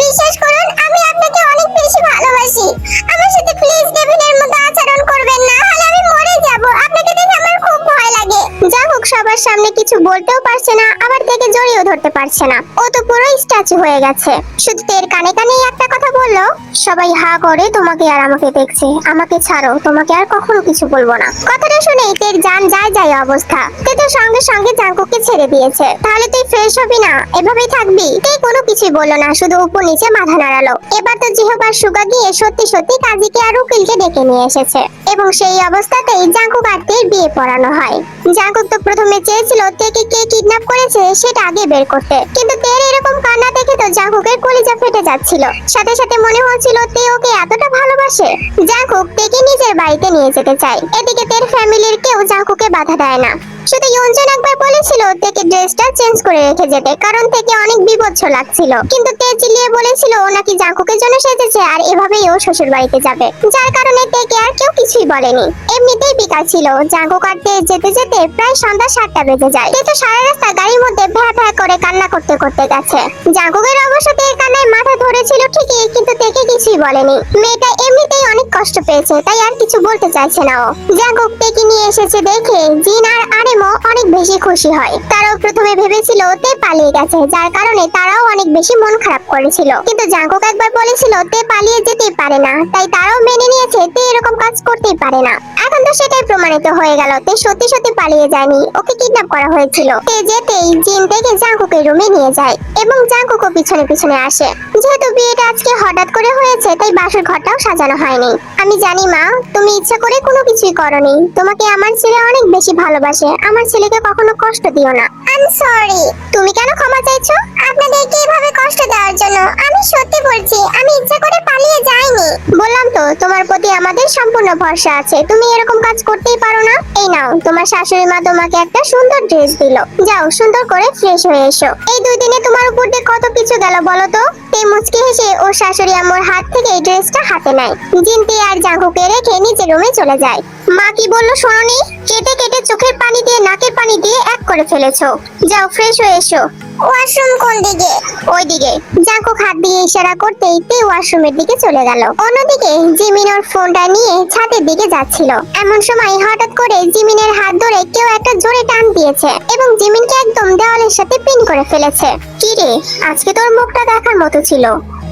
বিশ্বাস করুন, আমি আপনাকে অনেক বেশি ভালোবাসি। আমার সাথে প্লিজ ডেভিনের মতো আচরণ করবেন না, হলে আমি মরে যাব। আপনাকে দেখে আমার খুব ভয় লাগে। জাঙ্কুক সবার সামনে কিছু বলতেও পারছে না, আবার থেকে জড়িয়েও ধরতে পারছে না। ও তো পুরো স্ট্যাচু হয়ে গেছে। শুধু তের কানে কানেই একটা কথা বলল, সবাই হা করে তোমাকে আর আমাকে দেখছে, আমাকে ছাড়ো, তোমাকে আর কখনো কিছু বলবো না। কথাটা শুনেই তের জান যায় যায় অবস্থা। তে তো সঙ্গে সঙ্গে জাঙ্কুককে ছেড়ে দিয়েছে। তাহলে তুই ফ্রেশ হবি না, এভাবেই থাকবি? তে কোনো কিছুই বললো না, শুধু উপর নিচে মাথা নাড়ালো। এবার তো জিহবার সুগা গিয়ে সত্যি সত্যি কাজীকে আর উকিলকে ডেকে নিয়ে এসেছে এবং সেই অবস্থাতেই জাঙ্কুক আর তের বিয়ে পড়ানো হয়। জাঙ্কুক তো প্রথমে চেয়েছিল তেকে কে কিডন্যাপ করেছে সেটা আগে বের করতে, কিন্তু তের এরকম কান্না দেখে তো জাঙ্কুকের কলিজা ফেটে যাচ্ছিল। সাথে সাথে মনে হচ্ছিল তে ওকে এতটা ভালোবাসে। জাঙ্কুক তেকে নিজের বাড়িতে নিয়ে যেতে চায়। এদিকে তের ফ্যামিলির কেউ জাঙ্কুকে বাধা দেয় না। শুধু ইয়ঞ্জন একবার বলেছিল তেকে ড্রেসটা চেঞ্জ করে রেখে যেতে, কারণ থেকে অনেক বিভৎস লাগছিল, কিন্তু তে চিল্লিয়ে বলেছিল ও নাকি জাঙ্কুকের জন্য সেজেছে আর এভাবেই ও শ্বশুর বাড়িতে যাবে, যার কারণে তেকে আর কেউ কিছুই বলেনি। এমনিতেই বিকাল ছিল, জাঙ্কুক আর তে যেতে যেতে প্রায় সন্ধ্যা 7টা বেজে যায়। তে তো সারা রাস্তা গাড়ির মধ্যে ভ্যা ভ্যা করে কান্না করতে করতে গেছে। জাঙ্কুকের অবশ্য তের কান্নায় মাথা ধরেছিল ঠিকই, কিন্তু তেকে কিছুই বলেনি। মেয়েটা এমনিতেই অনেক কষ্ট পেয়েছে, তাই আর কিছু বলতে চাইছে না ও। জাঙ্কুক তেকে নিয়ে এসেছে দেখে জিন আর আরেমও অনেক বেশি খুশি হয়। তারাও প্রথমে ভেবেছিল তে পালিয়ে গেছে, যার কারণে তারাও অনেক বেশি মন খারাপ করেছিল, কিন্তু জাঙ্কুক একবার বলেছিল তে পালিয়ে যেতেই পারে না, তাই তারাও মেনে নিয়েছে তে এরকম কাজ করতেই পারে না। এখন তো সেটাই প্রমাণিত হয়ে গেল, তে সত্যি সত্যি পালিয়ে যায়নি, ওকে কিডন্যাপ করা হয়েছিল। তে যেতেই জিন থেকে জাঙ্কুকের রুমে নিয়ে যায় এবং জাঙ্কুকও পিছনে পিছনে আসে। যেহেতু বিয়েটা আজকে হঠাৎ করে হয়েছে, তাই বাসর ঘরটাও সাজানো হয়নি। আমি জানি মা, তুমি ইচ্ছা করে কোনো কিছুই করনি, তোমাকে আমার ছেলে অনেক বেশি ভালোবাসে, আমার ছেলেকে কখনো কষ্ট দিও না। I am sorry. তুমি কেন ক্ষমা চাইছো আপনাদেরকে এভাবে কষ্ট দেওয়ার জন্য? আমি সত্যি বলছি, আমি ইচ্ছা করে পালিয়ে যাইনি। বললাম তো তোমার প্রতি আমাদের সম্পূর্ণ ভরসা আছে, তুমি এরকম কাজ করতেই পারো না। এই নাও, তোমার শাশুড়ি মা তোমাকে একটা সুন্দর ড্রেস দিল, যাও সুন্দর করে ফ্রেশ হয়ে এসো। এই 2 দিনে তোমার উপর দিয়ে কত কিছু গেল বলো তো। তে মুচকি হেসে ওর শাশুড়ি আম্মুর হাত থেকে এই ড্রেসটা হাতে নেয়। জিনতে আর জাঙ্কুকে রেখে নিজের রুমে চলে যায়। মা কি বললো শোনোনি? কেটে কেটে চোখের পানি দিয়ে নাকের পানি দিয়ে এক করে ফেলেছো, যাও ফ্রেশ হয়ে এসো। ওয়াশরুম কোন দিকে? ওই দিকে। জাঙ্কুক হাত দিয়ে ইশারা করতেই তে ওয়াশরুমের দিকে চলে গেল। অন্যদিকে জিমিন ওর ফোনটা নিয়ে ছাদের দিকে যাচ্ছিল। এমন সময় হঠাৎ করে জিমিনের হাত ধরে কেউ একটা জোরে টান দিয়েছে এবং জিমিনকে একদম দেওয়ালের সাথে পিন করে ফেলেছে। কি রে, আজকে তোর মুখটা দেখার মতো ছিল,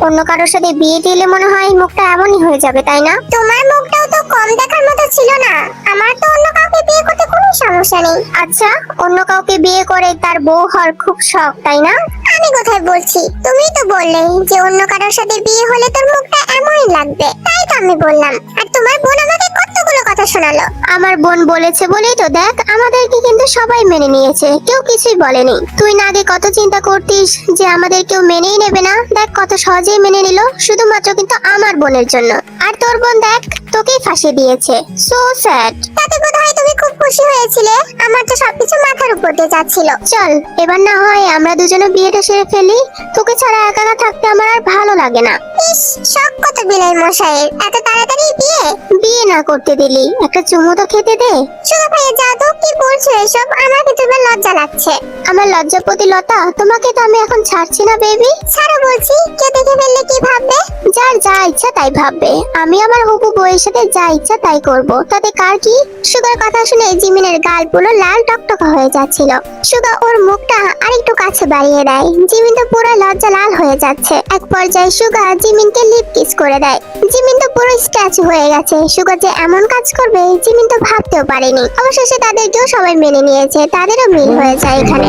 অন্য কারোর সাথে বিয়ে দিলে মনে হয় মুখটা এমনই হয়ে যাবে, তাই না? তোমার মুখটাও তো কম দেখার মতো ছিল না। আমার তো অন্য কাউকে বিয়ে করতে কোনো সমস্যা নেই। আচ্ছা, অন্য কাউকে বিয়ে করে তার বউ হওয়ার খুব শখ, তাই না? আমি কোথায় কথাই বলছি। তুমিই তো বললে যে অন্য কারোর সাথে বিয়ে হলে তোর মুখটা এমনই লাগবে, তাই তো আমি বললাম। আর তোমার বোন আমাকে কতগুলো কথা শোনালো। আমার বোন বলেছে বলেই তো দেখ আমাদেরকে কিন্তু সবাই মেনে নিয়েছে, কেউ কিছুই বলেনি। তুই না আগে কত চিন্তা করতিস যে আমাদের কেউ মেনেই নেবে না, দেখ কত সহজেই মেনে নিল, শুধুমাত্র কিন্তু আমার বোনের জন্য। আর তোর বোন দেখ তোকেই ফাঁসি দিয়েছে। So sad. তাতে বোধহয় তুমি খুব খুশি হয়েছিলে, আমার তো সবকিছু মাথার উপর দিয়ে যাচ্ছিল। চল এবার না হয় আমরা দুজনে বিয়েটা সেরে ফেলি, তোকে ছাড়া একা একা থাকতে আমার আর ভালো লাগে না। ইস, শখ কত বিলাই মশাইয়ের, এত তাড়াতাড়ি বিয়ে? বিয়ে না করতে দিলি একটা চুমু তো খেতে দে। সুগা ভাইয়া যা তো, কি বলছো এসব? আমার কিন্তু এবার লজ্জা লাগছে। আমার লজ্জাপতি লতা, তোমাকে তো আমি এখন ছাড়ছি না বেবি। ছাড়ো বলছি, কেউ দেখে ফেললে কি ভাববে? যার যা ইচ্ছা তাই ভাববে, আমি আমার হবু বউয়ের সাথে যা ইচ্ছা তাই করব, তাতে কার কি? সুগার কথা শুনে জিমিনের গাল পুরো লাল টকটকা হয়ে যাচ্ছিল। সুগা ওর মুখটা আরেকটু কাছে বাড়িয়ে দেয়, জিমিন তো পুরো লজ্জা লাল হয়ে যাচ্ছে। এক পর্যায়ে সুগা জিমিনকে লিপ কিস করে দেয়। জিমিন তো পুরো স্ট্যাচু হয়ে গেছে। সুগা যে এমন কাজ করবে জিমিন তো ভাবতেও পারেনি। অবশেষে তাদেরকেও সবাই মেনে নিয়েছে, তাদেরও মিল হয়ে যায় এখানে।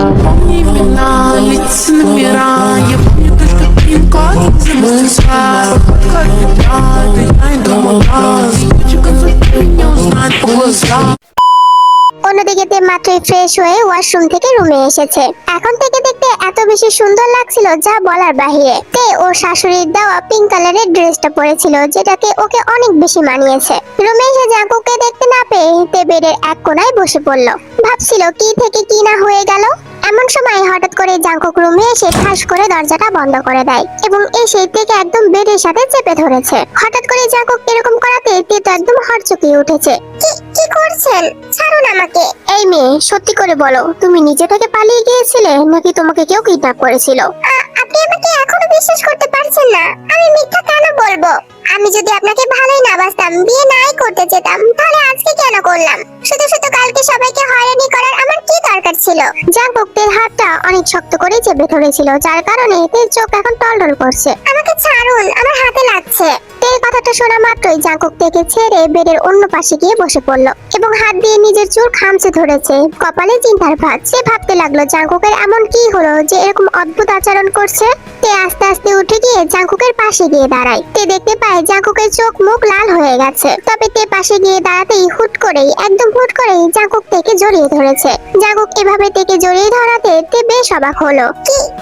অন্যদিকে তে মাত্রই ফ্রেশ হয়ে ওয়াশরুম থেকে রুমে এসেছে। এখন থেকে দেখতে এত বেশি সুন্দর লাগছিল যা বলার বাহিরে। তে ওর শাশুড়ির দেওয়া পিঙ্ক কালারের ড্রেসটা পরেছিল, যেটাকে ওকে অনেক বেশি মানিয়েছে। রুমে এসে জাঙ্কুককে দেখতে না পেয়ে তে বেডের এক কোণায় বসে পড়লো। ভাবছিল কি থেকে কি না হয়ে গেল। এমন সময় হঠাৎ করে জাঙ্কুক রুমে এসে ঠাস করে দরজাটা বন্ধ করে দেয় এবং এসে থেকে একদম বেডের সাথে চেপে ধরেছে। হঠাৎ করে জাঙ্কুক এরকম করাতে তে তো একদম হড়চকিয়ে উঠেছে। কি করছেন? ছাড়ুন আমাকে। এই মেয়ে, সত্যি করে বলো, তুমি নিজে থেকে পালিয়ে গিয়েছিলে নাকি তোমাকে কেউ কিডন্যাপ করেছিল? আপনি আমাকে এখনো বিশ্বাস করতে পারছেন না? আমি মিথ্যা কেন বলবো? আমি যদি আপনাকে ভালোই না বাসতাম, বিয়ে নাই করতে চেতাম, তাহলে আজকে কেন করলাম? শুধু শুধু কালকে সবাইকে হয়রানি করার আমার কি দরকার ছিল? জাঙ্কুক তের হাতটা অনেক শক্ত করে চেপে ধরেছিল, যার কারণে তের চোখ এখন টলটল করছে। আমাকে ছাড়ুন, আমার হাতে লাগছে। তের কথাটা শোনা মাত্রই জাঙ্কুক থেকে ছেড়ে বেডের অন্য পাশে গিয়ে বসে পড়লো এবং হাত দিয়ে নিজের চুল খামচে ধরেছে। কপালে চিন্তার ভাঁজ। সে ভাবতে লাগলো জাঙ্কুকের এমন কি হলো যে এরকম অদ্ভুত আচরণ করছে। তে আস্তে আস্তে উঠে গিয়ে জাঙ্কুকের পাশে গিয়ে দাঁড়ায়। তে দেখতে পায় জাঙ্কুকের চোখ মুখ লাল হয়ে গেছে। তবে তে পাশে গিয়ে দাঁড়াতেই একদম হুট করেই জাঙ্কুক তেকে জড়িয়ে ধরেছে। জাঙ্কুক এভাবে তেকে জড়িয়ে ধরাতে তে বেশ অবাক হলো।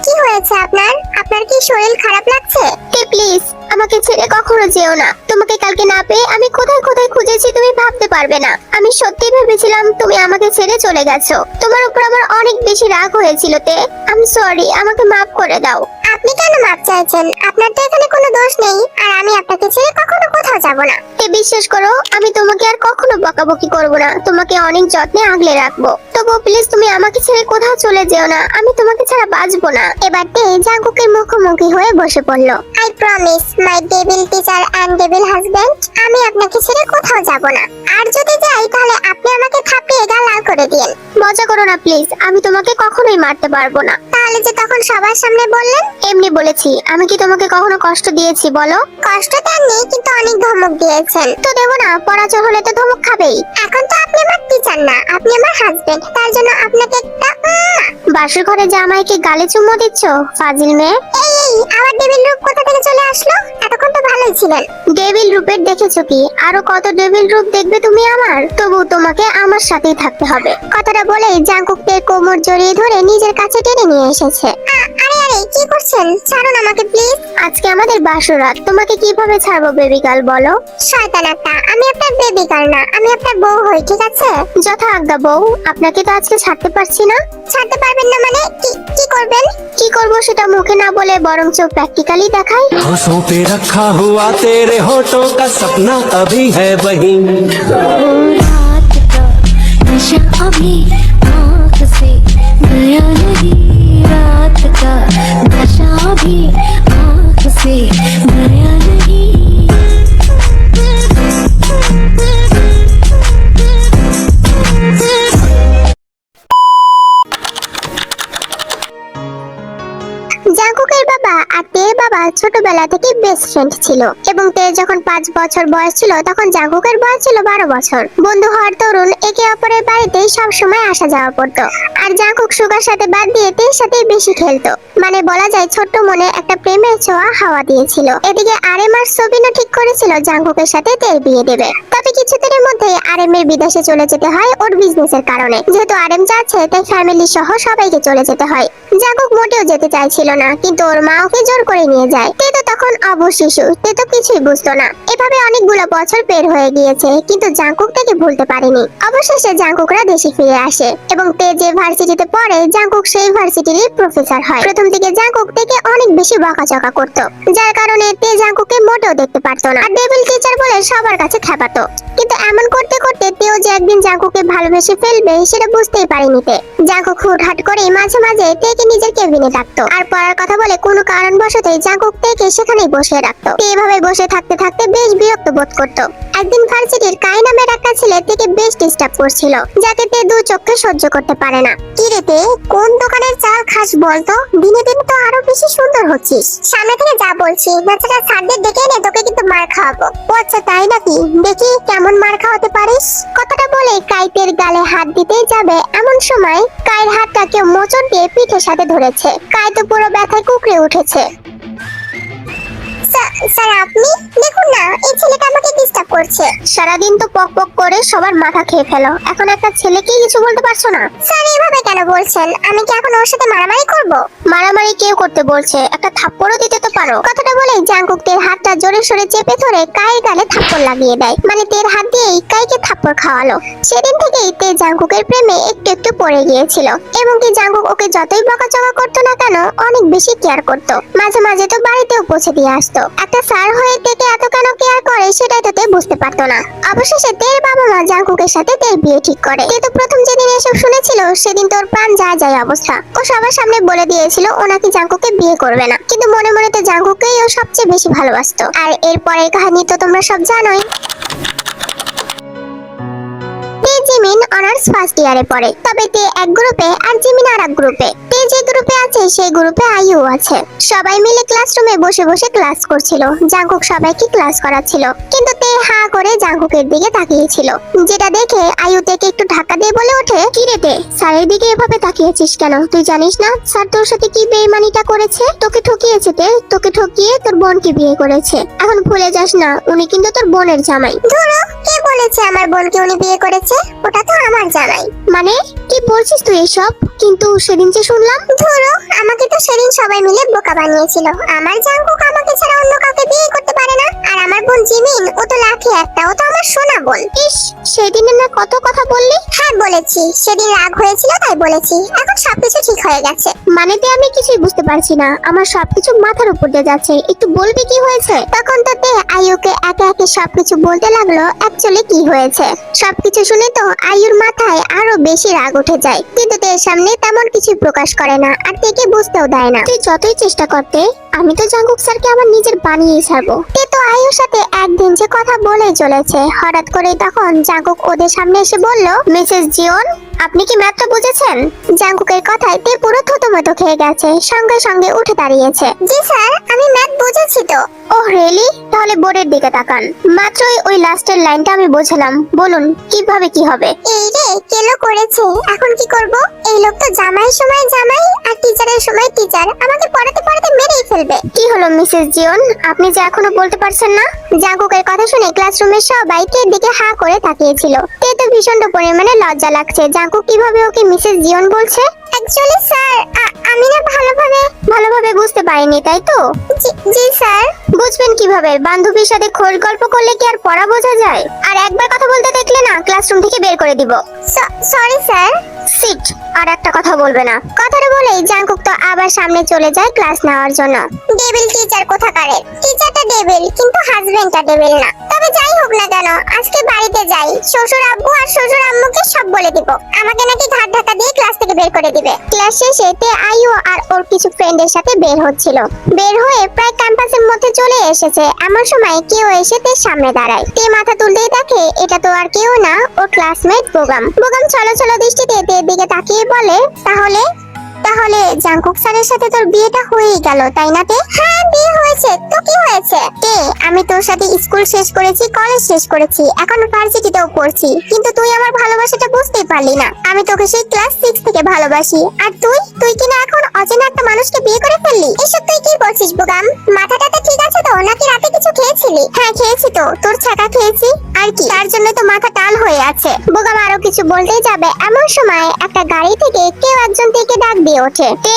কি হয়েছে আপনার? আপনার কি শরীর খারাপ লাগছে? তে প্লিজ আমাকে ছেড়ে কখনো যেও না। তোমাকে কালকে না পেয়ে আমি কোথায় কোথায় খুঁজেছি তুমি ভাবতে পারবে না। আমি সত্যি ভেবেছিলাম তুমি আমাকে ছেড়ে চলে গেছো। তোমার উপর আমার অনেক বেশি রাগ হয়েছিল তে। আই এম সরি, আমাকে মাফ করে দাও। আপনি কেন মাপ চাইছেন? আপনার তো এখানে কোনো দোষ নেই, আর আমি আপনাকে ছেড়ে কখনো কোথাও যাব না। তে বিশ্বাস করো, আমি তোমাকে আর কখনো বকাবকি করব না, তোমাকে অনেক যত্নে আগলে রাখবো। তবু প্লিজ তুমি আমাকে ছেড়ে কোথাও চলে যেও না, আমি তোমাকে ছাড়া বাঁচবো না। এবার তে জাঙ্কুকের মুখোমুখি হয়ে বসে পড়লো। I promise my devil teacher and devil husband, আমি আপনাকে ছেড়ে কোথাও যাব না। আর যদি যাই তাহলে আপনি আমাকে থাপিয়ে গা লাল করে দিন। মজা করো না প্লিজ, আমি তোমাকে কখনোই মারতে পারবো না। তাহলে যে তখন সবার সামনে বললেন? এমনি বলেছি। আমি কি তোমাকে কখনো কষ্ট দিয়েছি বলো? কষ্ট দেননি, কিন্তু অনেক ধমক দিয়েছেন। তো দেবো না, পরাজয় হলে তো ধমক খাবেই। এখন তো আপনি আমার টিচার না, আপনি আমার হাজবেন্ড, তার জন্য আপনাকে একটা বাসর ঘরে জামাইকে গালে চুম্বো দিচ্ছ ফাজিল মেয়ে। এই আবার ডেভিল রূপ কোথা থেকে চলে আসলো? এতক্ষণ তো ভালোই ছিলেন। ডেভিল রূপের দেখেছো কি? আরো কত ডেভিল রূপ দেখবে তুমি আমার? তবু তোমাকে আমার সাথেই থাকতে হবে। কথাটা বলে জাঙ্কুককে কোমর জড়িয়ে ধরে নিজের কাছে টেনে নিয়ে এসেছে। আরে আরে কি করছেন? ছাড়ুন আমাকে প্লিজ। আজকে আমাদের বাসরাত, তোমাকে কিভাবে ছাড়বো বেবি গার্ল বলো? শয়তান একটা, আমি আপনার বেবি গার্ল না, আমি আপনার বউ হই, ঠিক আছে? যথা আজ্ঞা বউ, আপনাকে তো আজকে ছাড়তে পারছি না। ছাড়তে পারবেন না মানে? কি করবেন? কি করব সেটা মুখে না বলে বরঞ্চ প্র্যাকটিক্যালি দেখাই। आंखों पे रखा हुआ तेरे होठों का सपना अभी है वही। रात का नशा अभी आँख से गया नहीं, रात का नशा अभी आँख से गया नहीं। জাঙ্কুকের বাবা আর তের বাবা ছোটবেলা থেকে বেস্ট ফ্রেন্ড ছিল এবং তের যখন 5 বছর বয়স ছিল তখন জাঙ্কুকের বয়স ছিল 12 বছর। বন্ধু হওয়ার দরুন একে অপরের বাড়িতে সব সময় আসা যাওয়া করতো। আর জাঙ্কুক সুগার সাথে বাদ দিয়ে তের সাথে বেশি খেলতো, মানে বলা যায় ছোট্ট মনে একটা প্রেমের ছোঁয়া হাওয়া দিয়েছিল। এদিকে আরএম আর সবিনও ঠিক করেছিল জাঙ্কুকের সাথে তের বিয়ে দেবে। তবে কিছুদিনের মধ্যে আরএম এর বিদেশে চলে যেতে হয় ওর বিজনেসের কারণে। যেহেতু আরএম যাচ্ছে তাই ফ্যামিলি সহ সবাইকে চলে যেতে হয়। জাঙ্কুক মোটেও যেতে চাইছিল না, কিন্তু ওর মা ওকে জোর করে নিয়ে যায়। তে তো তখন অবশিশু, তে তো কিছুই বুঝতো না। এভাবে অনেকগুলো বছর বের হয়ে গিয়েছে, কিন্তু জাঙ্কুক তাকে ভুলতে পারেনি। অবশেষে জাঙ্কুকরা দেশে ফিরে আসে এবং তে যে ভার্সিটিতে পড়ে জাঙ্কুক সেই ভার্সিটিরই প্রফেসর হয়। প্রথম দিকে জাঙ্কুক থেকে অনেক বেশি বকাঝকা করতো, যার কারণে তে জাঙ্কুককে মোটেও দেখতে পারতো না। আর ডেভিল টিচার বলে সবার কাছে খেপাতো। কিন্তু এমন করতে করতে তেও যে একদিন জাঙ্কুককে ভালোবেসে ফেলবে সেটা বুঝতেই পারেনি তে। জাঙ্কুক হুটহাট করে মাঝে মাঝে তেকে নিজের কেবিনে ডাকতো আর পড়ার কথা বলে কোনো কারণবশতই জাঙ্কুক তেকে সেখানেই বসে রাখতো। তে এভাবে বসে থাকতে থাকতে বেশ বিরক্ত বোধ করতো। একদিন ভার্সিটির কাই নামের একটা ছেলে তেকে বেশ ডিস্টার্ব করছিল, যাতে তে দু চোখে সহ্য করতে পারে না। কি রে তে, কোন দোকানের চাল খাস বলতো? দিনে দিনে তো আরো বেশি সুন্দর হচ্ছিস। সামনে থেকে যা বলছি, নাচাটা স্যারদের ডেকে এনে তোকে কিন্তু মার খাওয়াবো। ও আচ্ছা তাই নাকি, দেখি কেমন মার খাওয়াতে পারিস। কথাটা বলে কাইতের গালে হাত দিতে যাবে এমন সময় কাইর হাতটা কেউ মোচড় দিয়ে পিঠের সাথে ধরেছে। কাই তো পুরো ব্যথায় কুকড়ে উঠেছে। স্যার আপনি দেখুন না, এই ছেলেটা আমাকে ডিস্টার্ব করছে। সারাদিন তো পক পক করে সবার মাথা খেয়ে ফেলো, এখন একটা ছেলেকে কিছু বলতে পারছো না? স্যার এভাবে কেন বলছেন? আমি কি এখন ওর সাথে মারামারি করব? মারামারি কেউ করতে বলছে? একটা থাপ্পড়ও দিতে তো পারো। কথাটা বলে জাঙ্কুক তের হাতটা জোরে সরে চেপে ধরে কাইয়ের গালে থাপ্পড় লাগিয়ে দেয়, মানে তের হাত দিয়েই কাইকে থাপ্পড় খাওয়ালো। সেদিন থেকেই তে জাঙ্কুকের প্রেমে একটু একটু পড়ে গিয়েছিল এবং কি জাঙ্কুক ওকে যতই বকাঝকা করতো না কেন অনেক বেশি কেয়ার করতো। মাঝে মাঝে তো বাড়িতেও পৌঁছে দিয়ে আসতো। একটা স্যার হয়ে তেকে এত কেন কেয়ার করে সেটাই তো তে বুঝতে পারতো না। অবশেষে তের বাবা মা জাঙ্কুকের সাথে তের বিয়ে ঠিক করে। তে তো প্রথম যেদিন এসব শুনেছিল সেদিন তোর প্রাণ যায় যায় অবস্থা। ও সবার সামনে বলে দিয়েছিল ও নাকি জাঙ্কুককে বিয়ে করবে না, কিন্তু মনে মনে তো জাঙ্কুককেই ও সবচেয়ে বেশি ভালোবাসতো। আর এরপরের কাহিনী তো তোমরা সব জানোই। জিমিন অনার্স ফার্স্ট ইয়ারে পড়ে, তবে তে এক গ্রুপে আর জিমিন আর এক গ্রুপে। তে যে গ্রুপে আছে সেই গ্রুপে আইউ আছে। সবাই মিলে ক্লাসরুমে বসে বসে ক্লাস করছিল। জাঙ্কুক সবাইকে ক্লাস করাচ্ছিল, কিন্তু তে হা করে জাঙ্কুকের দিকে তাকিয়েছিল, যেটা দেখে আইউ তেকে একটু ধাক্কা দিয়ে বলে ওঠে, কি রে তে, স্যারের দিকে এভাবে তাকিয়েছিস কেন? তুই জানিস না স্যার তোর সাথে কি বেইমানিটা করেছে? তোকে ঠকিয়েছে তে, তোকে ঠকিয়ে তোর বোনকে বিয়ে করেছে। এখন ভুলে যাস না উনি কিন্তু তোর বোনের জামাই। ধরো, কে বলেছে আমার বোনকে উনি বিয়ে করেছে? ওটা তো আমার জামাই। মানে কি বলছিস তুই এসব? কিন্তু সেদিন যে শুনলাম। ধরো, আমাকে তো সেদিন সবাই মিলে বোকা বানিয়েছিল। আমার জাঙ্কুক আমাকে ছাড়া অন্য কাউকে বিয়ে করতে পারে না। আর আমার বোন জিমিন, ও তো লাখে একটা, ও তো আমার সোনা বোন। ইস, সেদিন না কত কথা বললি। হ্যাঁ বলেছি, সেদিন রাগ হয়েছিল তাই বলেছি। এখন সবকিছু ঠিক হয়ে গেছে। মানেতে আমি কিছুই বুঝতে পারছি না, আমার সবকিছু মাথার উপর দিয়ে যাচ্ছে। একটু বলবি কি হয়েছে? তখন তো তে আইউকে একে একে সবকিছু বলতে লাগলো অ্যাকচুয়ালি কি হয়েছে। সবকিছু শুনে তো আইউর মাথায় আরো বেশি রাগ উঠে যায়, কিন্তু তের সামনে তেমন কিছু প্রকাশ করে না আর তেকে বুঝতেও দেয় না। তুই যতই চেষ্টা করতে, আমি তো জাঙ্কুক স্যারকে আমার নিজের বানিয়ে ছাড়বো। তে তো আইউর সাথে একদিন যে কথা বলে চলেছে, হঠাৎ করে তখন জাঙ্কুক ওদের সামনে এসে বলল, মিসেস জিওন, আপনি কি ম্যাথটা বুঝেছেন? জাঙ্কুকের কথায় তে পুরো থতমত খেয়ে গেছে, সঙ্গে সঙ্গে উঠে দাঁড়িয়েছে। জি স্যার, আমি ম্যাথ বুঝেছি তো। ও রিয়েলি? তাহলে বোর্ডের দিকে তাকান। মাত্রই ওই লাস্টের লাইনটা আমি বুঝলাম, বলুন কিভাবে কি হবে? এই রে, কেলো করেছে, এখন কি করব? এই লোক তো জামাই সময় জামাই আর টিচারের সময় টিচার, আমাকে পড়াতে পড়াতে মেরেই ফেলবে। কি হলো মিসেস জিওন, আপনি যে এখনো বলতে পারছেন না? জাঙ্কুকের কথা শুনে ক্লাসরুমের সবাই তের দিকে হা করে তাকিয়েছিল। তে তো ভীষণ পরিমাণে লজ্জা লাগছে জাঙ্কুক কিভাবে ওকে মিসেস জিওন বলছে। অ্যাকচুয়ালি স্যার, আমি না ভালোভাবে বুঝতে পারিনি, তাই তো? জি স্যার। বুঝবেন কিভাবে? বান্ধবীর সাথে খোল গল্প করলে কি আর পড়া বোঝা যায়? আর একবার কথা বলতে দেখলে না ক্লাসরুম থেকে বের করে দিব। Sorry sir. সিট, আর একটা কথা বলবে না। কথাটা বলেই জাঙ্কুক তো আবার সামনে চলে যায় ক্লাস নেওয়ার জন্য। ডেভিল টিচার কোথাকারের। টিচারটা ডেভিল, কিন্তু হাজবেন্ডটা ডেভিল না। তবে যাই হোক না কেন, আজকে বাড়িতে যাই, শ্বশুর আব্বু আর শ্বশুর আম্মুকে সব বলে দিব। আমাকে নাকি ঘাট ধাক্কা দিয়ে ক্লাস থেকে বের করে দিবে। ক্লাস শেষে তে আইও আর ওর কিছু ফ্রেন্ডের সাথে বের হচ্ছিল। বের হয়ে প্রায় ক্যাম্পাসের মধ্যে চলে এসেছে, এমন সময় কেউ এসে তের সামনে দাঁড়ায়। তে মাথা তুলতেই দেখে এটা তো আর কেউ না, ওর ক্লাসমেট বোগাম। বোগাম চলো চলো দৃষ্টিতে তের দিকে তাকিয়ে বলে, তাহলে তাহলে জাঙ্কুক স্যারের সাথে তোর বিয়েটা হয়েই গেল তাই না তে? হ্যাঁ বিয়ে হয়েছে, তো কি হয়েছে? তে আমি তোর সাথে স্কুল শেষ করেছি, কলেজ শেষ করেছি, এখন ভার্সিটিতেও পড়ছি, কিন্তু তুই আমার ভালোবাসাটা বুঝতেই পারলি না। আমি তোকে সেই ক্লাস 6 থেকে ভালোবাসি, আর তুই কিনা এখন অচেনা একটা মানুষকে বিয়ে করে ফেললি। এসব তুই কি বলছিস বোগাম? মাথাটা তো ঠিক আছে তো, নাকি রাতে কিছু খেয়েছিলি? হ্যাঁ খেয়েছি তো, তোর ছাকা খেয়েছি আর কি, তার জন্য তো মাথা টাল হয়ে আছে। বোগাম আরো কিছু বলতেই যাবে এমন সময় একটা গাড়ি থেকে কেউ একজন থেকে ডাক দিয়ে ওঠে, তে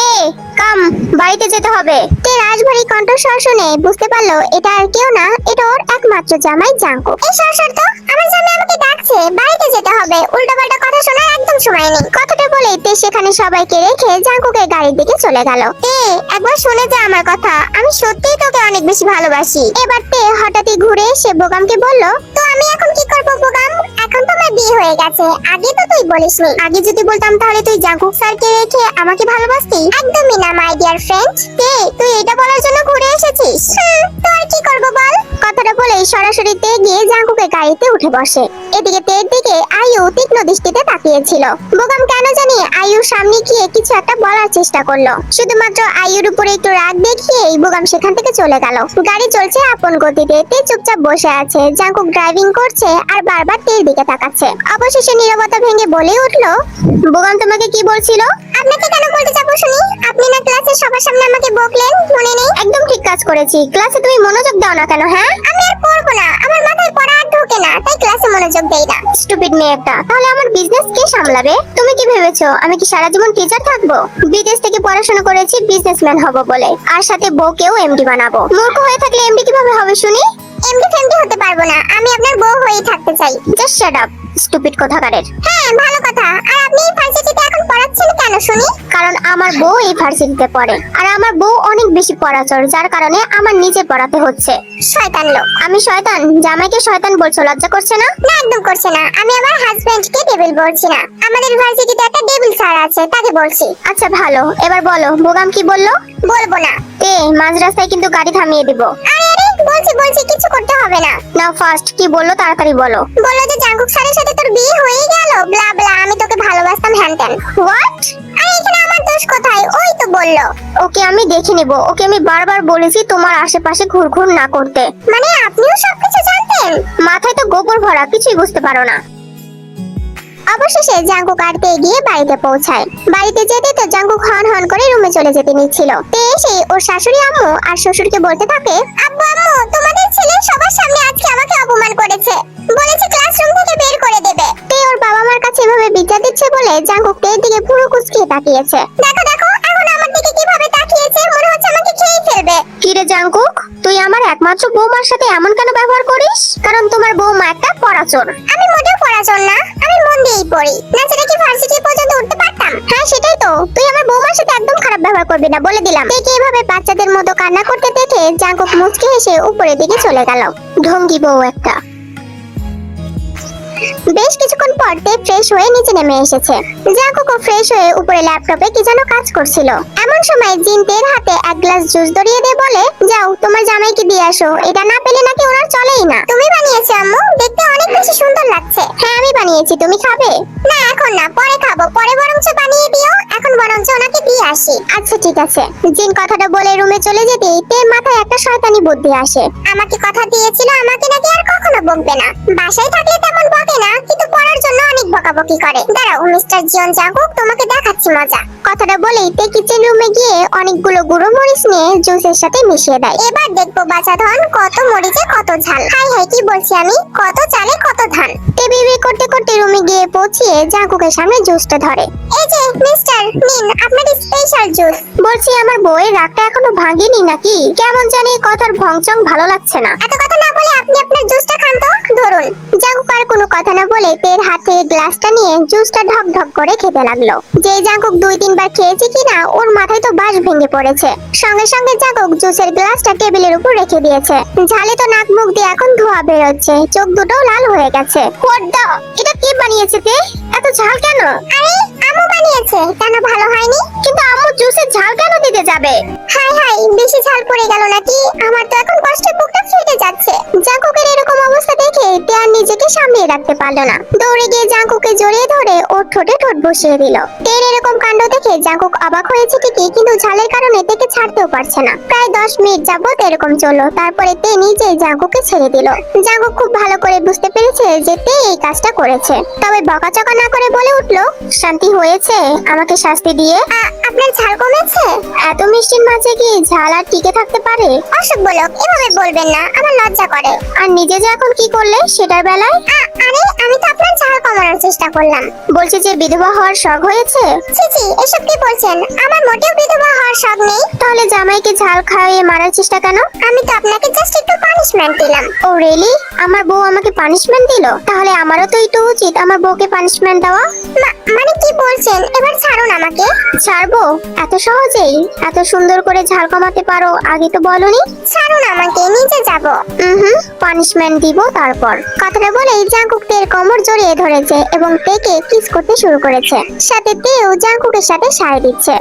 কাম, বাড়িতে যেতে হবে। তে রাজভারী কণ্ঠস্বর শুনে বুঝতে পারলো এটা আর কেউ না, এটা ওর একমাত্র জামাই জাঙ্কুক। এই সর তো, আমার জামাই আমাকে ডাকছে, বাড়িতে যেতে হবে, উল্টাপাল্টা কথা শোনার একদম সময় নেই। কথাটা বলে তে সেখানে সবাইকে রেখে জাঙ্কুকের গাড়ির দিকে চলে গেল। তে একবার শুনে যা আমার কথা, আমি সত্যিই তোকে অনেক বেশি ভালোবাসি। এবার তে হঠাৎই ঘুরে এসে বোগামকে বলল, তো আমি এখন কি করব বোগাম? এখন তো আমার বিয়ে হয়ে গেছে, আগে তো তুই বলিসনি। আগে যদি বলতাম তাহলে তুই জাঙ্কুক স্যারকে রেখে আমাকে ভালোবাসতি? একদমই না মাই ডিয়ার ফ্রেন্ড। তে তুই এটা বলার জন্য ঘুরে এসেছিস? তো আর কি করব বল? কথাটা বলে সরাসরি তে গিয়ে জাঙ্কুকের গাড়িতে উঠে বসে। এদিকে তের দিকে আয়ু তীক্ষ্ণ দৃষ্টিতে তাকিয়েছিল। বোগাম কেন জানি আয়ুর সামনে গিয়ে কিছু একটা বলার চেষ্টা করলো, শুধুমাত্র আয়ুর উপরে একটু রাগ দেখিয়েই বোগাম সেখান থেকে চলে গেল। গাড়ি চলছে আপন গতিতে, তে চুপচাপ বসে আছে, জাঙ্কুক ড্রাইভিং করছে আর বারবার তের দিকে তাকাচ্ছে। অবশেষে নীরবতা ভেঙে বলে উঠলো, বোগাম তোমাকে কি বলছিল? আপনাকে কেন বলতে যাবো শুনি? আপনি না ক্লাসে সবার সামনে আমাকে বকলেন, মনে নেই? একদম ঠিক কাজ করেছি, ক্লাসে তুমি মনোযোগ দাও না কেন? হ্যাঁ আমি আর পড়বো না, আমার মাথায় পড়া আর ঢোকে না, তাই ক্লাসে মনোযোগ দেই না। স্টুপিড মেয়ে একটা। তাহলে আমার বিজনেস কে সামলাবে? তুমি কি ভেবেছো আমি কি সারা জীবন টিচার থাকবো? বিদেশ থেকে পড়াশোনা করেছি বিজনেসম্যান হব বলে, আর সাথে বউকেও এমডি বানাবো। মূর্খ হয়ে থাকলে এমডি কিভাবে হবে শুনি? এমডি ফেমডি হতে পারবো না, আমি আপনার বউ হয়েই থাকতে চাই। জাস্ট শাট আপ স্টুপিড কোথাকারের। হ্যাঁ ভালো কথা, আর আপনি এই ভার্সিটিতে এখন পড়াচ্ছেন কেন শুনি? কারণ আমার বউ এই ভার্সিটিতে পড়ে, আর আমার বউ অনেক বেশি পড়াচর, যার কারণে আমার নিজে পড়াতে হচ্ছে। শয়তান লোক। আমি শয়তান? জামাইকে শয়তান বলছো, লজ্জা করছে না? না একদম করছে না, আমি আমার হাজবেন্ডকে ডেভিল বলছি না, আমাদের ভার্সিটিতে একটা ডেভিল স্যার আছে তাকে বলছি। আচ্ছা ভালো, এবার বলো বোগাম কি বললো? বলবো না। তে মাঝ রাস্তায় কিন্তু গাড়ি থামিয়ে দিব। আরে বলছি কিছু করতে হবে না। নাও ফার্স্ট কি বললো তাড়াতাড়ি বলো। বললো যে জাঙ্কুক স্যারের সাথে তোর বিয়ে হয়ে গেল, ব্লা ব্লা, আমি তোকে ভালোবাসতাম হ্যান ত্যান। হোয়াট? আরে এখানে আমার দোষ কোথায়? ওই তো বললো। ওকে আমি দেখে নেব, ওকে আমি বারবার বলেছি তোমার আশেপাশে ঘুরঘুর না করতে। মানে আপনিও সবকিছু জানতেন? মাথায় তো গোবর ভরা, কিছুই বুঝতে পারো না। অবশেষে জাঙ্কুক আর তে গিয়ে বাড়িতে পৌঁছায়। বাড়িতে যেতে তো জাঙ্কুক হন হন করে রুমে চলে যেতে নিচ্ছিল। তে এসে ওর শাশুড়ি আম্মু আর শ্বশুরকে বলতে থাকে, আব্বু আম্মু তোমাদের ছেলে সবার সামনে আজকে আমাকে অপমান করেছে, বলেছে ক্লাসরুম থেকে বের করে দেবে। তে ওর বাবা মার কাছে এভাবে বিচার দিচ্ছে বলে জাঙ্কুক তের দিকে পুরো কুচকিয়ে তাকিয়েছে। দেখো এখন আমার দিকে কিভাবে তাকিয়েছে, মনে হচ্ছে আমাকে খেয়ে ফেলবে। কি রে জাঙ্কুক, তুই আমার একমাত্র বৌমার সাথে এমন কেন ব্যবহার করিস? কারণ তোমার বৌমা একটা পড়াচোর। আমি মোটেও পড়াচোর না, আমি মন দিয়েই পড়ি, না সেটা কি ভার্সিটি পর্যন্ত উঠতে পারতাম? হ্যাঁ সেটাই তো, তুই আমার বৌমার সাথে একদম খারাপ ব্যবহার করবি না বলে দিলাম। দেখে এভাবে বাচ্চাদের মতো কান্না করতে দেখে জাঙ্কুক মুচকে হেসে উপরের দিকে চলে গেল। ঢঙ্গি বউ একটা। বেশ কিছুক্ষণ পর তে ফ্রেশ হয়ে নিচে নেমে এসেছে। জাঙ্কুকও ফ্রেশ হয়ে উপরে ল্যাপটপে কি যেন কাজ করছিল। এমন সময় জিন তের হাতে এক গ্লাস জুস ধরিয়ে দিয়ে বলে, যাও তোমার জামাইকে দিয়ে আসো, এটা না পেলে নাকি ওনার চলেই না। তুমি বানিয়েছো আম্মু, দেখতে অনেক বেশি সুন্দর লাগছে। হ্যাঁ আমি বানিয়েছি, তুমি খাবে? না এখন না, পরে খাবো, পরে বরঞ্চ বানিয়ে দিও, এখন বরঞ্চ ওনাকে দিয়ে আসি। আচ্ছা ঠিক আছে। জিন কথাটা বলে রুমে চলে যেতেই তের মাথায় একটা শয়তানি বুদ্ধি আসে। আমাকে কথা দিয়েছিল আমাকে নাকি আর কখনো বকবে না, বাসায় থাকলে তেমন বকে না, কিন্তু পড়ার জন্য অনেক বকাবকি করে। দাঁড়াও মিস্টার জিয়ন জাঙ্কুক, তোমাকে দেখাচ্ছি মজা। কথাটা বলেই তে কিচেন রুমে গিয়ে অনেকগুলো গুঁড়ো মরিচ নিয়ে জুসের সাথে মিশিয়ে দেয়। এবার দেখবো বাচাধন কত মরিচে কত ঝাল। হাই হাই কি বলছি আমি, কত চালে কত ধান। তে বিবি করতে করতে রুমে গিয়ে পৌঁছিয়ে জাঙ্কুকের সামনে জুসটা ধরে। এই যে মিস্টার, নিন আপনার স্পেশাল জুস। বলছি আমার বউয়ের রাগটা এখনো ভাঙেনি নাকি? কেমন জানি কথার ভংচং ভালো লাগছে না। এত কথা না বলে আপনি আপনার জুসটা খান তো, ধরুন। জাঙ্কুক আর কোনো কথা না বলে তের হাত থেকে গ্লাসটা নিয়ে জুসটা ঢক ঢক করে খেতে লাগলো। যে জাঙ্কুক 2-3 বার খেয়েছে কিনা ওর মাথায় তো বাঁশ ভেঙে পড়েছে। সঙ্গে সঙ্গে জাঙ্কুক জুসের গ্লাসটা টেবিলের উপর রেখে দিয়েছে। ঝালে তো নাক মুখ দিয়ে এখন ধোঁয়া বেরোচ্ছে, চোখ দুটো লাল হয়ে গেছে। এটা কি বানিয়েছে তে? এত ঝাল কেন? আরে আম্মু বানিয়েছে, কেন ভালো হয়নি? কিন্তু আম্মু জুসে ঝাল কেন দিতে যাবে? হাই হাই বেশি ঝাল পড়ে গেল নাকি? আমার তো এখন কষ্টে বুকটা ফেটে যাচ্ছে। জাঙ্কুকের এরকম অবস্থা দেখে তে আর নিজেকে সামলিয়ে রাখতে পারলো না, দৌড়ে গিয়ে জাঙ্কুককে জড়িয়ে ধরে ওর ঠোঁটে ঠোঁট বসিয়ে দিল। তের এরকম কাণ্ড দেখে জাঙ্কুক অবাক হয়েছে ঠিকই, কিন্তু ঝালের কারণে তেকে ছাড়তেও পারছে না। প্রায় 10 মিনিট যাবত এরকম চললো, তারপরে তে নিজেই জাঙ্কুককে ছেড়ে দিল। জাঙ্কুক খুব ভালো করে বুঝতে পেরেছে যে তে এই কাজটা করেছে, তবে বকাচকা না করে বলে উঠলো, শান্তি হয়েছে আমাকে শাস্তি দিয়ে? আপনার ঝাল কমেছে? এত মিষ্টির মাঝে কি ঝাল আর টিকে থাকতে পারে? অসুখ বলক, এভাবে বলবেন না, আমার লজ্জা করে। আর নিজে যে এখন কি করলে সেটার বেলায়? আরে আমি তো আপনার ঝাল কমানোর চেষ্টা করলাম। বলছি যে বিধবা হওয়ার শখ হয়েছে? ছি ছি, এসব কি বলছেন? আমার মোটেও বিধবা হওয়ার শখ নেই। তাহলে জামাইকে ঝাল খাইয়ে মারার চেষ্টা কেন? আমি তো আপনাকে জাস্ট একটু পানিশমেন্ট দিলাম। ও রিয়েলি? আমার বউ আমাকে পানিশমেন্ট দিল? তাহলে আমারও তো একটু উচিত আমার বউকে পানিশমেন্ট দেওয়া। মানে কি বলছেন? এবার ছাড়ুন আমাকে। ছাড়বো? এত সহজেই? এত সুন্দর করে ঝাল কমাতে পারো, আগে তো বলনি। ছাড়ুন আমাকে, নিচে যাব। পানিশমেন্ট দিব তারপর। কথাটা বলেই জাঙ্কুক তের কোমর জড়িয়ে ধরেছে এবং তেকে কিস করতে শুরু করেছে, সাথে তেও জাঙ্কুকের সাথে সায় দিচ্ছে।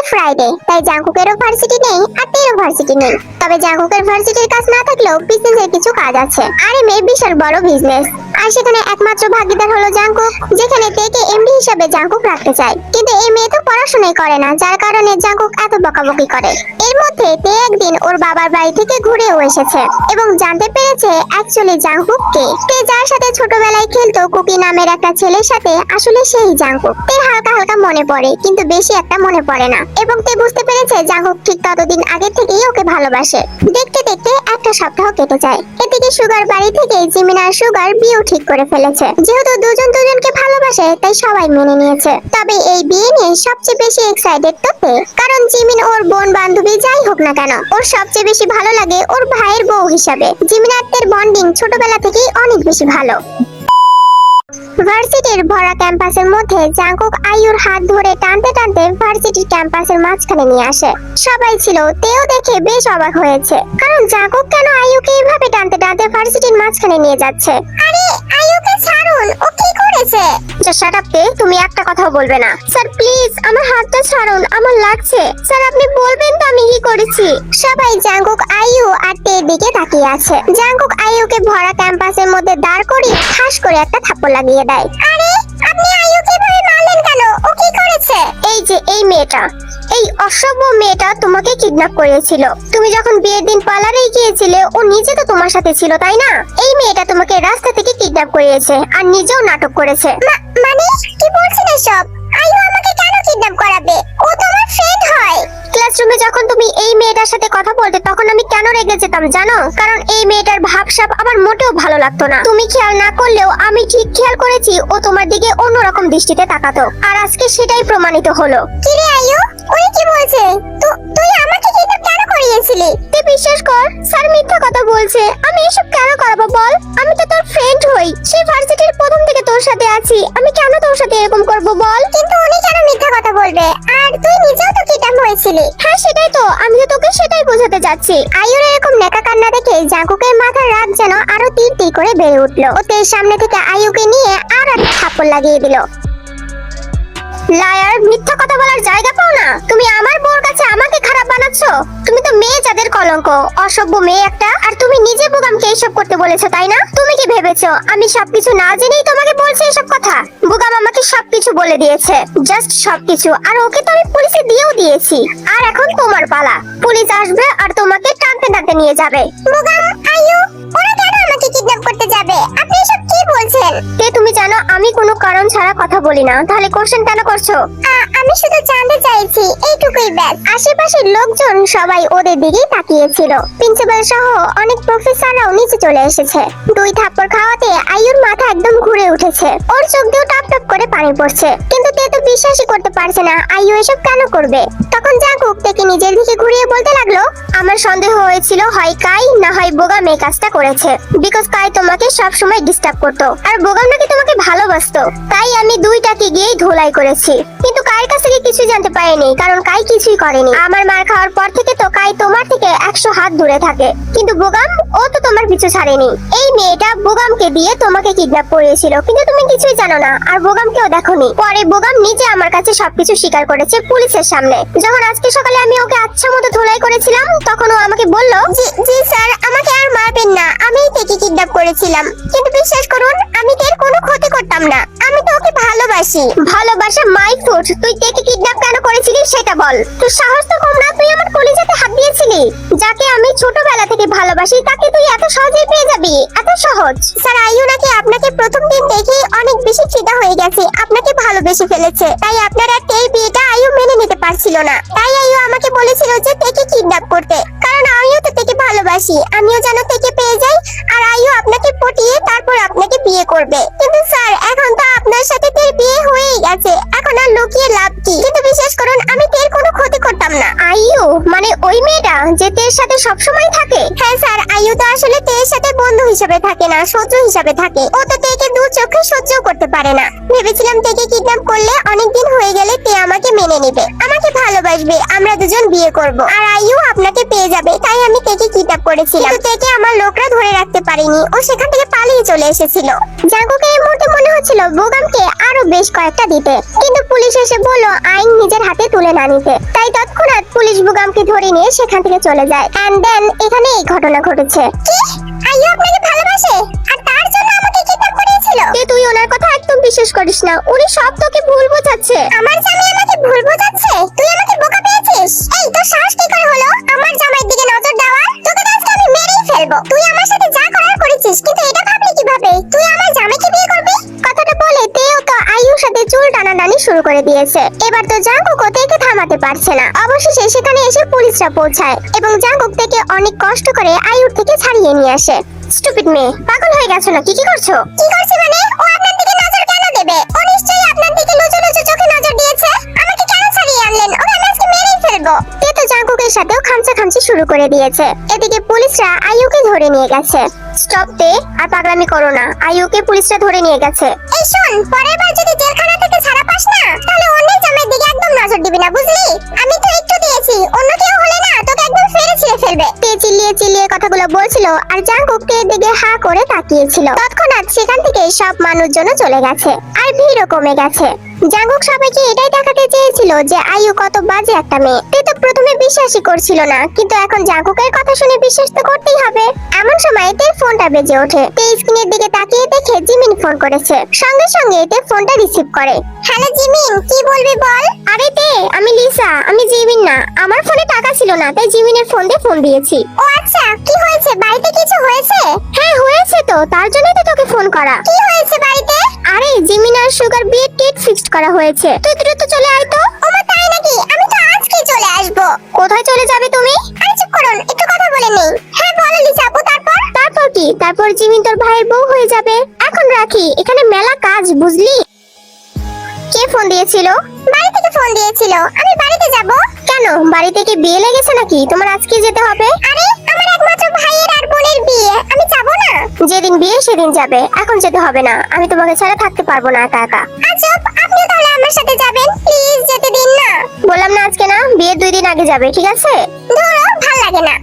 ফ্রাইডে, তাই জাঙ্কুকেরও ভার্সিটি নেই আর তেরও ভার্সিটি নেই। তবে জাঙ্কুকের ভার্সিটির কাজ না থাকলেও বিজনেসের কিছু কাজ আছে। আর মেয়ে বিশাল বড় বিজনেস, আর সেখানে একমাত্র ভাগীদার হলো জাঙ্কুক, যেখানে তেকে এমডি হিসেবে জাঙ্কুক রাখতে চায়। কিন্তু এই মেয়ে তো পড়াশোনাই করে না, যার কারণে জাঙ্কুক এত বকাবকি করে। এর মধ্যে তে একদিন ওর বাবার বাড়ি থেকে ঘুরেও এসেছে এবং জানতে পেরেছে অ্যাকচুয়ালি জাঙ্কুক কে। তে যার সাথে ছোটবেলায় খেলতো কুকি নামের একটা ছেলের সাথে, আসলে সেই জাঙ্কুক। তে হালকা হালকা মনে পড়ে, কিন্তু বেশি একটা মনে পড়ে না। এবং তে বুঝতে পেরেছে জাঙ্কুক ঠিক ততদিন আগে থেকেই ওকে ভালোবাসে। দেখতে দেখতে একটা সপ্তাহ কেটে যায়। এদিকে সুগার বাড়ি থেকে জিমিন আর সুগার বিয়েও ঠিক করে ফেলেছে। যেহেতু দুজন দুজনকে ভালোবাসে তাই সবাই মেনে নিয়েছে। তবে এই বিয়ে নিয়ে সবচেয়ে বেশি এক্সাইটেড তো তে, কারণ জিমিন ওর বোন বান্ধবী যাই হোক না কেন, ওর সবচেয়ে বেশি ভালো লাগে ওর ভাইয়ের বউ হিসাবে। জিমিন আর তের বন্ডিং ছোটবেলা থেকেই অনেক বেশি ভালো। ভার্সিটির ভরা ক্যাম্পাসের মধ্যে জাঙ্কুক আইয়ুর হাত ধরে টানতে টানতে ভার্সিটির ক্যাম্পাসের মাঝখানে নিয়ে আসে। সবাই ছিল, তেও দেখে বেশ অবাক হয়েছে, কারণ জাঙ্কুক কেন আইয়ুকে এইভাবে টানতে টানতে ভার্সিটির মাঝখানে নিয়ে যাচ্ছে। আরে আইয়ুকে ছাড়ুন, ও কি করেছে? শাট আপ তে, তুমি একটা কথাও বলবে না। স্যার প্লিজ আমার হাতটা ছাড়ুন, আমার লাগছে। স্যার আপনি বলবেন তো আমি কি করেছি? সবাই জাঙ্কুক আইয়ু আর তের দিকে তাকিয়ে আছে। জাঙ্কুক আইয়ুকে ভরা ক্যাম্পাসের মধ্যে দাঁড় করিয়ে ঠাস করে একটা থাপ্পড় লাগিয়ে দেয়। আরে আপনি আইয়ুকে এভাবে মারলেন কেন? ও কি করেছে? এই যে এই মেয়েটা, এই অসভ্য মেয়েটা তোমাকে কিডন্যাপ করেছিল। তুমি যখন বিয়ের দিন পার্লারে গিয়েছিলে, ও নিজে তো তোমার সাথে ছিল তাই না? এই মেয়েটা তোমাকে রাস্তা থেকে কিডন্যাপ করিয়েছে আর নিজেও নাটক করেছে। মানে কি বলছেন এসব? আইয়ু আমাকে কেন কিডন্যাপ করাবে? ও তো আমার ফ্রেন্ড হয়। ক্লাসরুমে যখন তুমি এই মেয়েটার সাথে কথা বলতে তখন আমি কেন রেগে যেতাম জানো? কারণ এই মেয়েটার ভাবসাব আমার মোটেও ভালো লাগতো না। তুমি খেয়াল না করলেও আমি ঠিক খেয়াল করেছি ও তোমার দিকে অন্যরকম দৃষ্টিতে তাকাতো, আর আজকে সেটাই প্রমাণিত হলো। কি রে আইয়ু, ওই কি বলছে? তুই আমাকে কিডন্যাপ কেন করিয়েছিলি? তুই বিশ্বাস কর, স্যার মিথ্যা কথা বলছে। আমি এসব কেন করাবো বল? আমি তো তোর ফ্রেন্ড হই, সেই ভার্সিটির প্রথম থেকে তোর সাথে আছি। আমি কেন তোর সাথে এরকম করব বল? কিন্তু উনি কেন মিথ্যা কথা বলবে? আর তুই নিজেও তো কিডন্যাপ হয়েছিলি। হ্যাঁ সেটাই তো, আমি তো তোকে সেটাই বোঝাতে যাচ্ছি। আইয়ুর এরকম নেকা কান্না দেখে জাঙ্কুকের মাথার রাগ যেন আরো তীর তীর করে বেড়ে উঠলো। ও তের সামনে থেকে আইয়ুকে নিয়ে আর একটা থাপ্পড় লাগিয়ে দিল। লায়ার, মিথ্যা কথা বলার জায়গা পাও না? তুমি আমার বউর কাছে আমাকে খারাপ বানাচ্ছ। তুমি তো মেয়ে যাদের কলঙ্ক, অসভ্য মেয়ে একটা। আর তুমি নিজে বুগামকে এইসব করতে বলেছো তাই না? তুমি কি ভেবেছো আমি সবকিছু না জেনেই তোমাকে বলছি এসব কথা? বুগাম আমাকে সবকিছু বলে দিয়েছে, জাস্ট সবকিছু। আর ওকে তো আমি পুলিশে দিয়েও দিয়েছি। আর এখন তোমার পালা, পুলিশ আসবে আর তোমাকে টানতে টানতে নিয়ে যাবে। বুগাম, আইয়ু, ওরা কেন আমাকে কিডন্যাপ করতে যাবে? আপনি এসব কি বলছেন? কে তুমি জানো আমি কোনো কারণ ছাড়া কথা বলি না, তাহলে কোশ্চেন কেন করছো? আমি শুধু জানতে চাইছি, এইটুকুই ব্যাস। আশেপাশের লোকজন সবাই ওদের দিকেই তাকিয়েছিল। প্রিন্সিপাল সহ অনেক প্রফেসররাও নিচে চলে এসেছে। দুই থাপ্পড় খাওয়াতে আইয়ুর মাথা একদম ঘুরে উঠেছে, ওর চোখ দিয়েও টপ টপ করে পানি পড়ছে। কিন্তু তে তো বিশ্বাসই করতে পারছে না আইয়ু এসব কেন করবে। তখন জাঙ্কুক তেকে নিজের দিকে ঘুরিয়ে বলতে লাগলো, আমার সন্দেহ হয়েছিল হয় কাই না হয় বোগাম এই কাজটা করেছে। বিকজ কাই তোমাকে সব সময় ডিস্টার্ব করতো আর বোগাম নাকি তোমাকে ভালোবাসতো, তাই আমি দুইটাকে গিয়েই ধোলাই করেছি। কিন্তু কায়ের কাছ থেকে কিছু জানতে পারিনি, কারণ কাই কিছুই করেনি। আমার মার খাওয়ার পর থেকে তো কাই তোমার থেকে 100 হাত দূরে থাকে। কিন্তু বোগাম, ও তো তোমার পিছু ছাড়েনি। এই মেয়েটা বোগামকে দিয়ে তোমাকে কিডন্যাপ করিয়েছিল, কিন্তু তুমি কিছুই জানো না, আর বোগামকেও দেখোনি। পরে বোগাম নিজে আমার কাছে সবকিছু স্বীকার করেছে পুলিশের সামনে। যখন আজকে সকালে আমি ওকে আচ্ছা মতো ধোলাই করেছিলাম, তখন ও আমাকে বলল, জি স্যার, আমাকে আর মারবেন না, আমিই তেকে কিডন্যাপ করেছিলাম। কিন্তু বিশ্বাস করুন, আমি তের কোনো ক্ষতি করতাম না, আমি তো ওকে ভালোবাসি। ভালোবাসা মাই ফুট, তুই তেকে কিডন্যাপ কেন করেছিলি সেটা বল। তোর সাহস তো কম না, তুই আমার কলিজাতে হাত দিয়েছিলি। যাকে আমি ছোটবেলা থেকে ভালোবাসি তাকে তুই এত সহজেই পেয়ে যাবি, এত সহজ। স্যার, আইয়ু নাকি আপনাকে প্রথম দিন দেখেই অনেক বেশি ফিদা হয়ে গেছে, আপনাকে ভালোবেসে ফেলেছে। তাই আপনার আর এই বিয়েটা আইয়ু মেনে নিতে পারছিল না। তাই আইয়ু আমাকে বলেছিল যে তেকে কিডন্যাপ করতে, কারণ আমিও তো তেকে ভালোবাসি, আমিও যেন তেকে পেয়ে যাই, আর আইয়ু আপনাকে পটিয়ে তারপর আপনাকে বিয়ে করবে। কিন্তু স্যার, এখন তো আপনার সাথে তের বিয়ে হয়েই গেছে, এখন আর লুকিয়ে লাভ কি? কিন্তু বিশ্বাস করুন, আমি তের কোনো ক্ষতি করতাম না। আইয়ু মানে ওই মেয়েটা যে তের সাথে সবসময় থাকে? হ্যাঁ স্যার, আইয়ু তো আসলে তের সাথে বন্ধু হিসেবে থাকে না, শত্রু হিসেবে থাকে। ও তো তেকে দু চোখে সহ্য করতে পারে না। ভেবেছিলাম তেকে কিডন্যাপ করলে অনেকদিন হয়ে গেলে তে আমাকে মেনে নেবে, আমাকে ভালোবাসবে, আমরা দুজন বিয়ে করব, আর আইয়ু আপনাকে পেয়ে যাবে। তাই আমি তেকে কিডন্যাপ করেছিলাম, কিন্তু তেকে আমার লোকরা ধরে রাখতে পারেনি, ও সেখান থেকে পালিয়ে চলে এসেছিল। জাঙ্কুকে এই মুহূর্তে মনে হচ্ছিল বোগামকে আরো বেশ কয়েকটা দিতে, কিন্তু পুলিশ এসে বলল আইন নিজের হাতে তুলে না নিতে। তাই তৎক্ষণাৎ পুলিশ বোগামকে ধরে নিয়ে সেখান থেকে চলে যায়। এন্ড দেন এখানে এই ঘটনা ঘটেছে। কি? আইয়ু আপনাকে ভালোবাসে, আর তার জন্য আমাকে কিডন্যাপ করেছিল? তুই ওনার কথা একদম বিশ্বাস করিস না, উনি সব তোকে ভুল বোঝাচ্ছে। আমার জামাই আমাকে ভুল বোঝাচ্ছে? তুই আমাকে বোকা পেয়েছিস? এই তোর সাহস কি করে হলো আমার জামাইয়ের দিকে নজর দেওয়ার? তোকে তো আজকে আমি মেরেই ফেলবো। তুই আমার সাথে যা করার করেছিস, কিন্তু এটা ভাবলি কিভাবে তুই আমার জামাইকে বিয়ে করবি? কথাটা বলে তেও তো আইয়ুর সাথে চুল টানাটানি শুরু করে দিয়েছে। এবার তো জাঙ্কুক তেকে থামাতে পারছে না। অবশেষে সেখানে এসে পুলিশরা পৌঁছায় এবং জাঙ্কুক থেকে অনেক কষ্ট করে আইয়ুর থেকে ছাড়িয়ে নিয়ে আসে। স্টুপিড মেয়ে, পাগল হয়ে গেছো নাকি? কি করছো? কি করছি মানে? ও আপনার দিকে নজর কেন দেবে? ও নিশ্চয়ই আপনার দিকে লুচু লুচু চোখে নজর দিয়েছে। আমাকে কেন ছাড়িয়ে আনলেন? ওকে আমি আজকে মেরেই ফেলবো। তে তো জাঙ্কুকের সাথেও খামচা শুরু করে দিয়েছে। এদিকে পুলিশরা আইয়ুকে ধরে নিয়ে গেছে। স্টপ তে, আর পাগলামি করো না, আইয়ুকে পুলিশরা ধরে নিয়ে গেছে। এই শোন, পরের বার যদি জেলখানা থেকে ছাড়া পাস না, তাহলে অন্য জামাইয়ের দিকে একদম নজর দিবি না, বুঝলি? আমি তো একটু দিয়েছি, অন্য কেউ হলে না তোকে একদম ফেরে ছিঁড়ে ফেলবে। তে চিল্লিয়ে কথাগুলো বলছিল, আর জাঙ্কুক তের দিকে হা করে তাকিয়েছিল। তৎক্ষণাৎ সেখান থেকে সব মানুষজন চলে গেছে, আর ভিড়ও কমে গেছে। জাঙ্কুক সবাইকে এটাই দেখাতে চেয়েছিল যে আইয়ু কত বাজে একটা মেয়ে। তে তো প্রথমে বিশ্বাসই করছিল না, কিন্তু এখন জাঙ্কুকের কথা শুনে বিশ্বাস তো করতেই হবে। এমন সময় তের ফোনটা বেজে ওঠে। তে স্ক্রিনের দিকে তাকিয়ে দেখে জিমিন ফোন করেছে। সঙ্গে সঙ্গে তে ফোনটা রিসিভ করে। হ্যালো জিমিন, কি বলবি বল? আরে তে, আমি লিসা, আমি জিমিন না। আমার ফোনে টাকা ছিল না, তাই জিমিনের ফোন দিয়ে ফোন দিয়েছি। ও আচ্ছা, কি হয়েছে? বাড়িতে কিছু হয়েছে? হ্যাঁ হয়েছে তো, তার জন্যই তো তোকে ফোন করা। কি হয়েছে বাড়িতে? আরে জিমিন আর সুগার বিয়ে ডেট ফিক্সড করা হয়েছে, তুই দ্রুত চলে আয় তো। ওমা তাই নাকি? আমি তো আজকেই চলে আসবো। কোথায় চলে যাবে তুমি? আরে চুপ করুন, একটু কথা বলে নেই। হ্যাঁ বলো লিসা আপু, তারপর কি? তারপর জিমিন তোর ভাইয়ের বউ হয়ে যাবে। এখন রাখি, এখানে মেলা কাজ, বুঝলি? কে ফোন দিয়েছিল? বাড়ি থেকে ফোন দিয়েছিল। আমি বাড়িতে যাব। কেন, বাড়ি থেকে বিয়ে লেগেছে নাকি? তোমার আজকে যেতে হবে। আরে আমার একমাত্র ভাইয়ের আর বোনের বিয়ে, আমি যাব না। যেদিন বিয়ে সেদিন যাবে, এখন যেতে হবে না। আমি তোমাকে ছাড়া থাকতে পারবো না একা একা। আচ্ছা, আপনি তাহলে আমার সাথে যাবেন, প্লিজ যেতে দিন না। বললাম না আজকে না, বিয়ের 2 দিন আগে যাবে, ঠিক আছে? ধরো, ভাল লাগে না।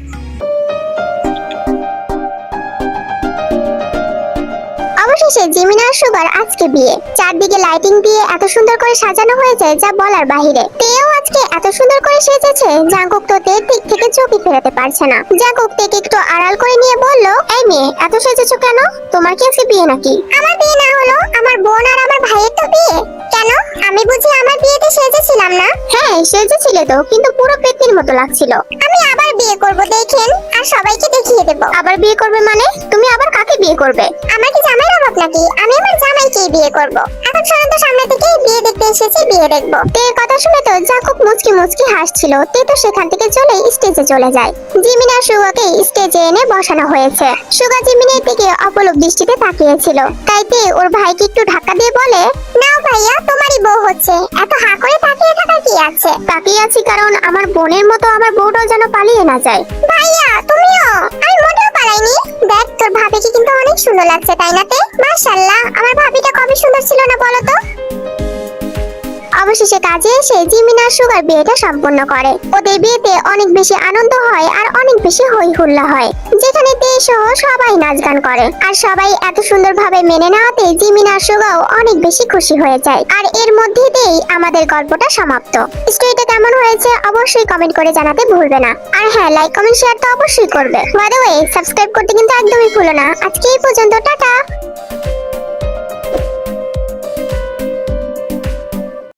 অবশেষে জিমিন আর সুগার আজকে বিয়ে। চারদিকে লাইটিং দিয়ে এত সুন্দর করে সাজানো হয়েছে যা বলার বাহিরে। তেও আজকে এত সুন্দর করে সেজেছে, জাঙ্কুক তো তের দিক থেকে চোখই ফেরাতে পারছে না। জাঙ্কুক তেকে একটু আড়াল করে নিয়ে বলল, এই মেয়ে, এত সেজেছো কেন? তোমার কি আজকে বিয়ে নাকি? আমার বিয়ে না হলো আমার বোন আর আমার ভাইয়ের তো বিয়ে। কেন, আমি বুঝি আমার বিয়েতে সেজেছিলাম না? হ্যাঁ সেজেছিলে তো, কিন্তু পুরো পেতনির মতো লাগছিল। আমি আবার বিয়ে করব, দেখেন, আর সবাইকে দেখিয়ে দেব। আবার বিয়ে করবে মানে? তুমি আবার কাকে বিয়ে করবে? আমার কি জামাইয়ের অভাব নাকি? আমি আমার জামাইকেই বিয়ে করব। এখন শোনেন তো, সামনে থেকে বিয়ে দেখতে এসেছি, বিয়ে দেখব। তের কথা শুনে তো জাঙ্কুক মুচকি হাসছিল। তে তো সেখান থেকে চলে স্টেজে চলে যায়। জিমিন আর সুগাকে স্টেজে এনে বসানো হয়েছে। সুগা জিমিনের দিকে অপলক দৃষ্টিতে তাকিয়েছিল। তাই তে ওর ভাইকে একটু ধাক্কা দিয়ে বলে, নাও ভাইয়া, তোমারই বউ হচ্ছে, এত হা করে তাকিয়ে থাকার কি আছে? তাকিয়ে আছি কারণ আমার বোনের মতো আমার বউটাও যেন পালিয়ে না যায়। ভাইয়া তুমিও? আমি মোটেও পালাইনি। দেখ, তোর ভাবিকে কিন্তু অনেক সুন্দর লাগছে তাই না তে? মাশাআল্লাহ, আমার ভাবিটা কবে সুন্দর ছিল না বলো তো? অবশেষে কাজে এসে জিমিন আর সুগার বিয়েটা সম্পন্ন করে। ওদের বিয়েতে অনেক বেশি আনন্দ হয় আর অনেক বেশি হই হুল্লা হয়, যেখানে তে সহ সবাই নাচ গান করে। আর সবাই এত সুন্দরভাবে মেনে নেওয়াতে জিমিন আর সুগাও অনেক বেশি খুশি হয়ে যায়। আর এর মধ্যে দিয়েই আমাদের গল্পটা সমাপ্ত। স্টোরিটা কেমন হয়েছে অবশ্যই কমেন্ট করে জানাতে ভুলবে না। আর হ্যাঁ, লাইক কমেন্ট শেয়ার তো অবশ্যই করবে। বাই দ্য ওয়ে, সাবস্ক্রাইব করতে কিন্তু একদমই ভুলো না। আজকে এই পর্যন্ত, টাটা।